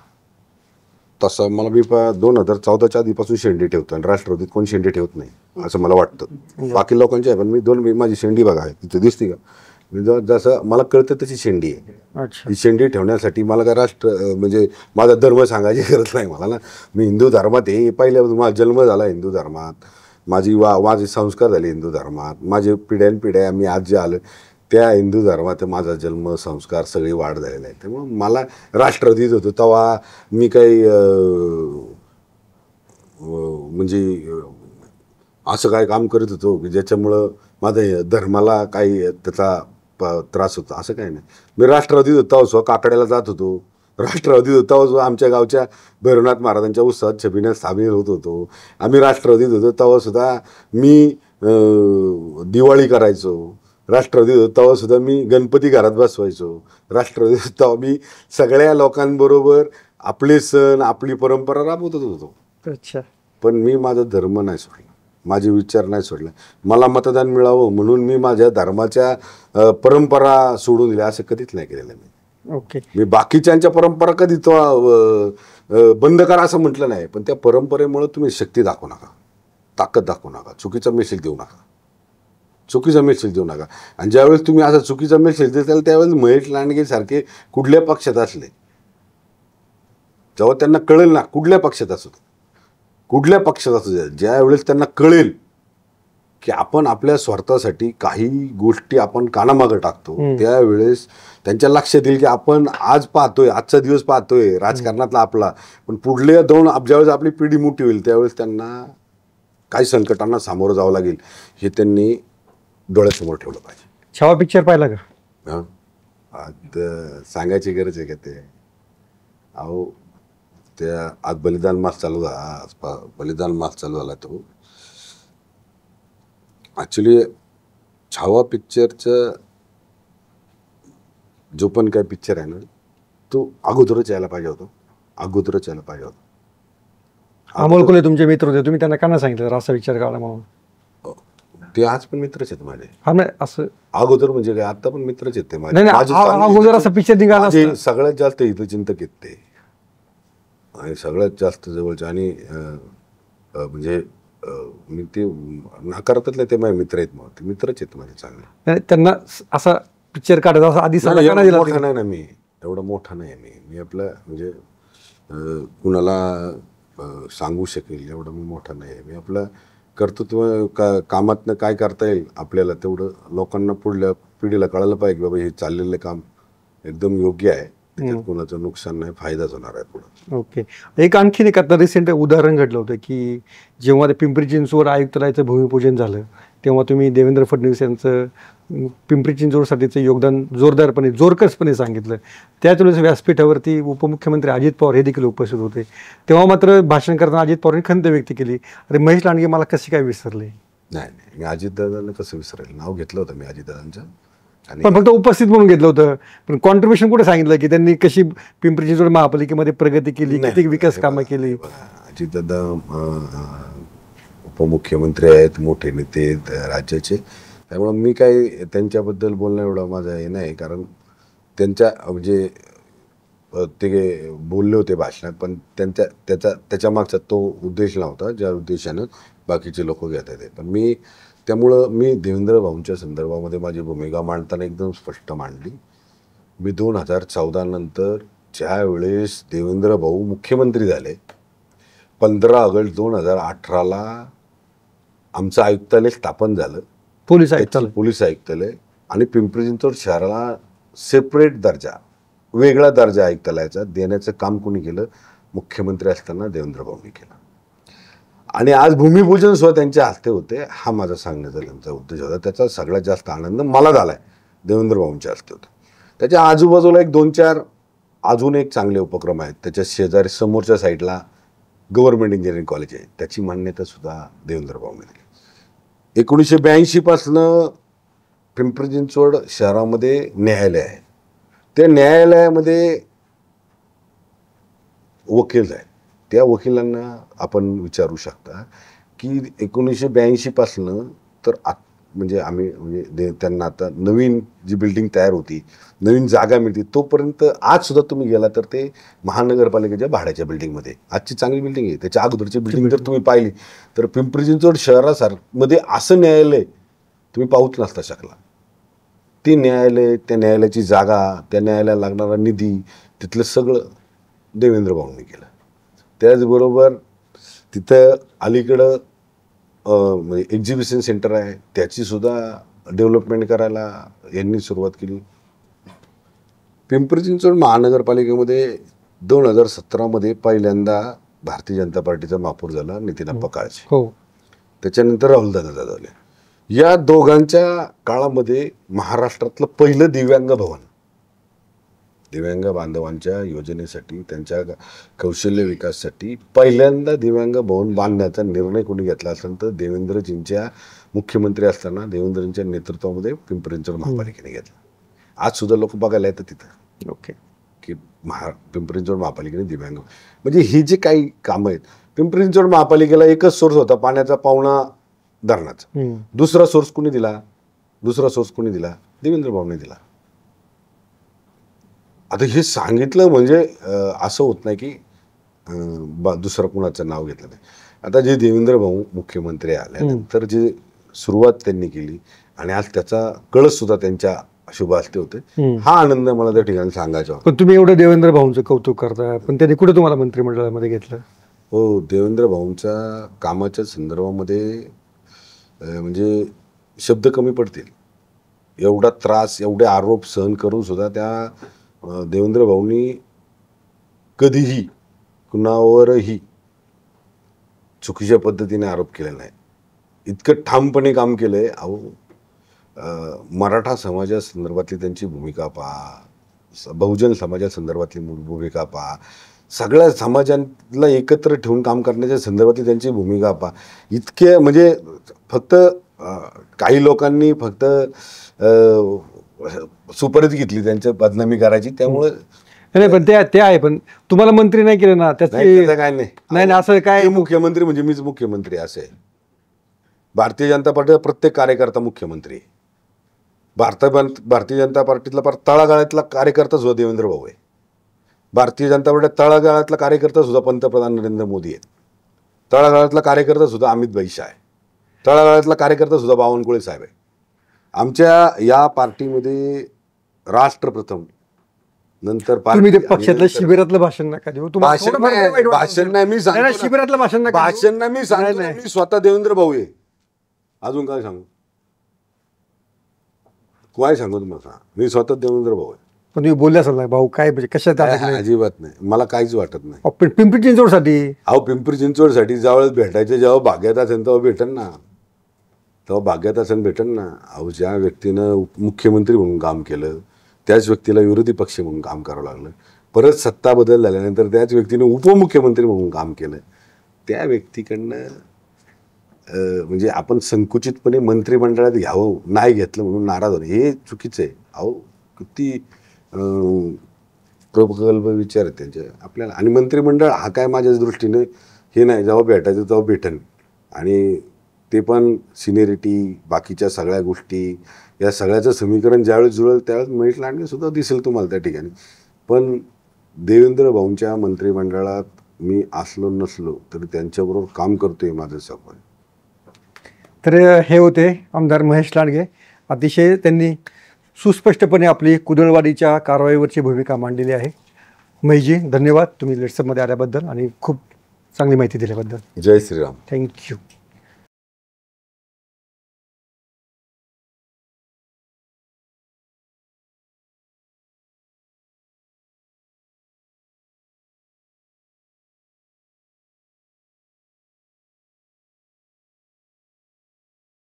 तसं मला मी 2014च्या आधीपासून शेंडी ठेवतो, आणि राष्ट्रवादीत कोण शेंडी ठेवत नाही असं मला वाटतं. बाकी लोकांचे आहे, पण माझी शेंडी बघा आहे तिथे दिसते का, जसं मला कळतं तशी शेंडी आहे. ही शेंडी ठेवण्यासाठी मला काय म्हणजे माझा धर्म सांगायची गरज नाही मला ना. मी हिंदू धर्मात आहे, पहिल्यापासून माझा जन्म झाला हिंदू धर्मात, माझे संस्कार झाले हिंदू धर्मात, माझे पिढ्यानपिढ्या मी आज जे आलं त्या हिंदू धर्मात माझा जन्म संस्कार सगळी वाढ झालेला आहे. त्यामुळे मला राष्ट्रवादीत होतो तेव्हा मी काही म्हणजे असं काय काम करत होतो की ज्याच्यामुळं माझ्या धर्माला काही त्याचा त्रास होता असं काही नाही. मी राष्ट्रवादीत होता, काकड्याला जात होतो, राष्ट्रवादीत होता, आमच्या गावच्या भैरवनाथ महाराजांच्या उत्सवात छबिण्यात सामील होत होतो. आम्ही राष्ट्रवादीत होतो तेव्हा सुद्धा मी दिवाळी करायचो, राष्ट्रवादीत तेव्हा सुद्धा मी गणपती घरात बसवायचो, राष्ट्रवादीत तेव्हा मी सगळ्या लोकांबरोबर आपले सण आपली परंपरा राबवत होतो. अच्छा, पण मी माझा धर्म नाही सोडला, माझे विचार नाही सोडले. मला मतदान मिळावं म्हणून मी माझ्या धर्माच्या परंपरा सोडून दिल्या असं कधीच नाही केलेलं मी. ओके, मी बाकीच्यांच्या परंपरा कधी बंद करा असं म्हटलं नाही, पण त्या परंपरेमुळे तुम्ही शक्ती दाखवू नका, ताकद दाखवू नका, चुकीचा मेसेज देऊ नका, चुकीचा मेसेज देऊ नका. आणि ज्यावेळेस तुम्ही असा चुकीचा मेसेज देताल त्यावेळेस महेश लांडगे सारखे कुठल्या पक्षात असले, जेव्हा त्यांना कळेल ना कुठल्या पक्षात असू कुठल्या पक्षात असू द्या, ज्या वेळेस त्यांना कळेल की आपण आपल्या स्वार्थासाठी काही गोष्टी आपण कानामागं टाकतो, त्यावेळेस त्यांच्या लक्षात येईल की आपण आज पाहतोय, आजचा दिवस पाहतोय राजकारणातला आपला, पण पुढल्या ज्यावेळेस आपली पिढी मोठी होईल त्यावेळेस त्यांना काही संकटांना सामोरं जावं लागेल, हे त्यांनी डोळ्यासमोर ठेवलं पाहिजे. छावा पिक्चर पाहिला का? हां, आता सांगायची गरज आहे का ते? अहो, त्या आज बलिदान मास चालू झाला, बलिदान मास चालू झाला. तो ॲक्च्युली छावा पिक्चरचं जो पण काय पिक्चर आहे ना, तो अगोदरच यायला पाहिजे होता. अमोल कोल्हे तुमचे मित्र होते, तुम्ही त्यांना का नाही सांगितलं असा विचार करा म्हणून? ते आज पण मित्रच आहेत माझे. हा नाही असं अगोदर म्हणजे काय, आता पण मित्रच आहेत ते माझे. नाही अगोदर असं पिक्चर निघाला माझे सगळ्यात जास्त हितचिंतक आहेत ते, आणि सगळ्यात जास्त जवळचे. आणि म्हणजे मी ते नाकारतच ते माझे मित्र आहेत, मग ते मित्रच आहेत माझे चांगले. त्यांना असा पिक्चर काढायचा असं आधी मोठा नाही ना मी, एवढा मोठा नाही मी आपलं म्हणजे कुणाला सांगू शकेल एवढं मी मोठा नाही. मी आपलं कर्तृत्व कामातनं काय करता येईल आपल्याला तेवढं लोकांना पुढल्या पिढीला कळायला पाहिजे की बाबा हे चाललेलं काम एकदम योग्य आहे, त्याच्यात कोणाचं नुकसान नाही, फायदाच होणार आहे पुढं. ओके. एक आणखीन एक आता रिसेंट उदाहरण घडलं होतं की जेव्हा ते पिंपरी चिंचवड आयुक्तालयाचं भूमिपूजन झालं तेव्हा तुम्ही देवेंद्र फडणवीस यांचं पिंपरी चिंचवडसाठीचं योगदान जोरकसपणे सांगितलं. त्याच वेळेस व्यासपीठावरती उपमुख्यमंत्री अजित पवार हे देखील उपस्थित होते. तेव्हा मात्र भाषण करताना अजित पवारांनी खंत व्यक्त केली, अरे महेश लांडगे मला कसे काय विसरले? नाही, मी अजितदादांना कसं विसरेल, नाव घेतलं होतं मी अजितदादांचं, पण फक्त उपस्थित म्हणून घेतलं होतं, पण कॉन्ट्रीब्युशन कुठे सांगितलं की त्यांनी कशी पिंपरी चिंचवड महापालिकेमध्ये प्रगती केली, किती विकास कामं केली? अजितदादा उपमुख्यमंत्री आहेत, मोठे नेते आहेत राज्याचे, त्यामुळं मी काही त्यांच्याबद्दल बोलणं एवढं माझं हे नाही. कारण त्यांच्या म्हणजे ते बोलले होते भाषणात, पण त्याच्या मागचा तो उद्देश नव्हता ज्या उद्देशानं बाकीचे लोक घेत आहेत. पण त्यामुळं मी देवेंद्र भाऊंच्या संदर्भामध्ये माझी भूमिका मांडताना एकदम स्पष्ट मांडली. मी 2014 नंतर ज्या वेळेस देवेंद्र भाऊ मुख्यमंत्री झाले, 15 ऑगस्ट 2018ला आमचं आयुक्तालय स्थापन झालं, पोलीस आयुक्तालय, आणि पिंपरी चिंचवड शहराला सेपरेट दर्जा, वेगळा दर्जा आयुक्तालयाचा देण्याचं काम कोणी केलं? मुख्यमंत्री असताना देवेंद्र भाऊंनी केलं. आणि आज भूमिपूजन सुद्धा त्यांच्या हस्ते होते. हा माझा सांगण्याचा त्यांचा उद्देश होता. त्याचा सगळ्यात जास्त आनंद मला झालाय देवेंद्र भाऊंच्या हस्ते होता. त्याच्या आजूबाजूला 2-4 अजून एक चांगले उपक्रम आहेत. त्याच्या शेजारी समोरच्या साईडला गव्हर्नमेंट इंजिनिअरिंग कॉलेज आहे, त्याची मान्यता सुद्धा देवेंद्र भाऊंनी दिली. 1982 पासनं पिंपरी चिंचवड शहरामध्ये न्यायालय आहे. त्या न्यायालयामध्ये वकील आहेत. त्या वकिलांना आपण विचारू शकता की 1982 पासनं तर म्हणजे आम्ही म्हणजे त्यांना आता नवीन जी बिल्डिंग तयार होती, नवीन जागा मिळते, तोपर्यंत आज सुद्धा तुम्ही गेला तर ते महानगरपालिकेच्या भाड्याच्या बिल्डिंगमध्ये, आजची चांगली बिल्डिंग आहे, त्याच्या अगोदरची बिल्डिंग जर तुम्ही पाहिली तर पिंपरी चिंचवड शहरामध्ये असं न्यायालय तुम्ही पाहूच नसता शकला. ते न्यायालय, त्या न्यायालयाची जागा, त्या न्यायालयाला लागणारा निधी, तिथलं सगळं देवेंद्र भाऊंनी केलं. त्याचबरोबर तिथं अलीकडं म्हणजे एक्झिबिशन सेंटर आहे, त्याची सुद्धा डेव्हलपमेंट करायला यांनी सुरुवात केली. पिंपरी चिंचवड महानगरपालिकेमध्ये 2017मध्ये पहिल्यांदा भारतीय जनता पार्टीचा महापौर झाला नितीन काळजे, हो. त्याच्यानंतर राहुलदादा जाधव. या दोघांच्या काळामध्ये महाराष्ट्रातलं पहिलं दिव्यांग भवन, दिव्यांग बांधवांच्या योजनेसाठी, त्यांच्या कौशल्य विकासासाठी पहिल्यांदा दिव्यांग भवन बांधण्याचा निर्णय कोणी घेतला असेल तर देवेंद्रजींच्या मुख्यमंत्री असताना देवेंद्रजींच्या नेतृत्वामध्ये पिंपरी चिंचवड महापालिकेने घेतला. आज सुद्धा लोक बघायला येतात तिथं. ओके. की पिंपरी चिंचवड महापालिकेने दिव्यांग, म्हणजे ही जी काही कामं आहेत, पिंपरी चिंचवड महापालिकेला एकच सोर्स होता पाण्याचा, पावणा धरणाचा. दुसरा सोर्स कोणी दिला? देवेंद्र भाऊंनी दिला. आता हे सांगितलं म्हणजे असं होत नाही की दुसरं कुणाचं नाव घेतलं नाही. आता जे देवेंद्र भाऊ मुख्यमंत्री आल्यानंतर जे सुरुवात त्यांनी केली आणि आज त्याचा कळस सुद्धा त्यांच्या शुभ हस्ते होते, हा आनंद मला त्या ठिकाणी सांगायचा. पण तुम्ही एवढं देवेंद्र भाऊंचं कौतुक करताय, पण त्यांनी कुठे तुम्हाला मंत्रिमंडळामध्ये घेतलं? हो, देवेंद्र भाऊंच्या कामाच्या संदर्भामध्ये म्हणजे शब्द कमी पडतील. एवढा त्रास, एवढे आरोप सहन करून सुद्धा त्या देवेंद्र भाऊंनी कधीही कुणावरही चुकीच्या पद्धतीने आरोप केलेला नाही. इतकं ठामपणे काम केलंय. अहो, मराठा समाजासंदर्भातली त्यांची भूमिका पहा, बहुजन समाजासंदर्भातली भूमिका पहा, सगळ्या समाजाला एकत्र ठेवून काम करण्याच्या संदर्भातली त्यांची भूमिका पहा. इतके म्हणजे फक्त काही लोकांनी फक्त सुपरीत घेतली त्यांच्या बदनामी करायची. त्यामुळे नाही, पण ते आहे, पण तुम्हाला मंत्री नाही केलं ना त्याची. त्याचं काय नाही. नाही असं काय, ते मुख्यमंत्री म्हणजे मीच मुख्यमंत्री असे आहे. भारतीय जनता पार्टीचा प्रत्येक कार्यकर्ता मुख्यमंत्री आहे. भारतीय जनता पार्टीतला तळागाळातला कार्यकर्ता सुद्धा देवेंद्र भाऊ आहे. भारतीय जनता पार्टीत तळागाळातला कार्यकर्ता सुद्धा पंतप्रधान नरेंद्र मोदी आहेत. तळागाळातला कार्यकर्ता सुद्धा अमित भाई शाह आहे. तळागाळातला कार्यकर्ता सुद्धा बावनकुळे साहेब आहे. आमच्या या पार्टीमध्ये राष्ट्र प्रथम, नंतर तुम्ही ते पक्षातलं शिबिरातलं भाषण नका देऊ. भाषण नाही मी सांगतो. शिबिरातलं भाषण नका देऊ. भाषण नाही मी सांगतो. मी स्वतः देवेंद्र भाऊ आहे. अजून काय सांगू? काय सांगू तुम्हाला? मी स्वतः देवेंद्र भाऊ आहे. पण तुम्ही बोलले असाल ना भाऊ काय म्हणजे कशात अजिबात नाही. मला काहीच वाटत नाही. पिंपरी चिंचवडसाठी. अहो, पिंपरी चिंचवडसाठी ज्यावेळेस भेटायचे, जेव्हा भाग्यात असेल तेव्हा भेटन ना. तेव्हा भाग्यात असेल भेटन ना. अहो, ज्या व्यक्तीनं मुख्यमंत्री म्हणून काम केलं त्याच व्यक्तीला विरोधी पक्ष म्हणून काम करावं लागलं. परत सत्ता बदल झाल्यानंतर त्याच व्यक्तीने उपमुख्यमंत्री म्हणून काम केलं. त्या व्यक्तीकडनं म्हणजे आपण संकुचितपणे मंत्रिमंडळात घ्यावं, नाही घेतलं म्हणून नाराज होणं हे चुकीचं आहे. अहो, किती प्रकल्प विचार आहेत त्यांचे आपल्याला. आणि मंत्रिमंडळ हा काय माझ्या दृष्टीने हे नाही, जेव्हा भेटायचं तेव्हा भेटन. आणि ते पण सिनियरिटी, बाकीच्या सगळ्या गोष्टी, या सगळ्याचं समीकरण ज्यावेळेस जुळेल त्यावेळेस महेश लांडगे सुद्धा दिसेल तुम्हाला त्या ठिकाणी. पण देवेंद्र भाऊंच्या मंत्रिमंडळात मी असलो नसलो तरी त्यांच्याबरोबर काम करतोय माझं सगळं. तर हे होते आमदार महेश लांडगे. अतिशय त्यांनी सुस्पष्टपणे आपली कुदळवाडीच्या कारवाईवरची भूमिका मांडलेली आहे. महेशजी, धन्यवाद तुम्ही लेट्सअपमध्ये आल्याबद्दल आणि खूप चांगली माहिती दिल्याबद्दल. जय श्रीराम. थँक्यू.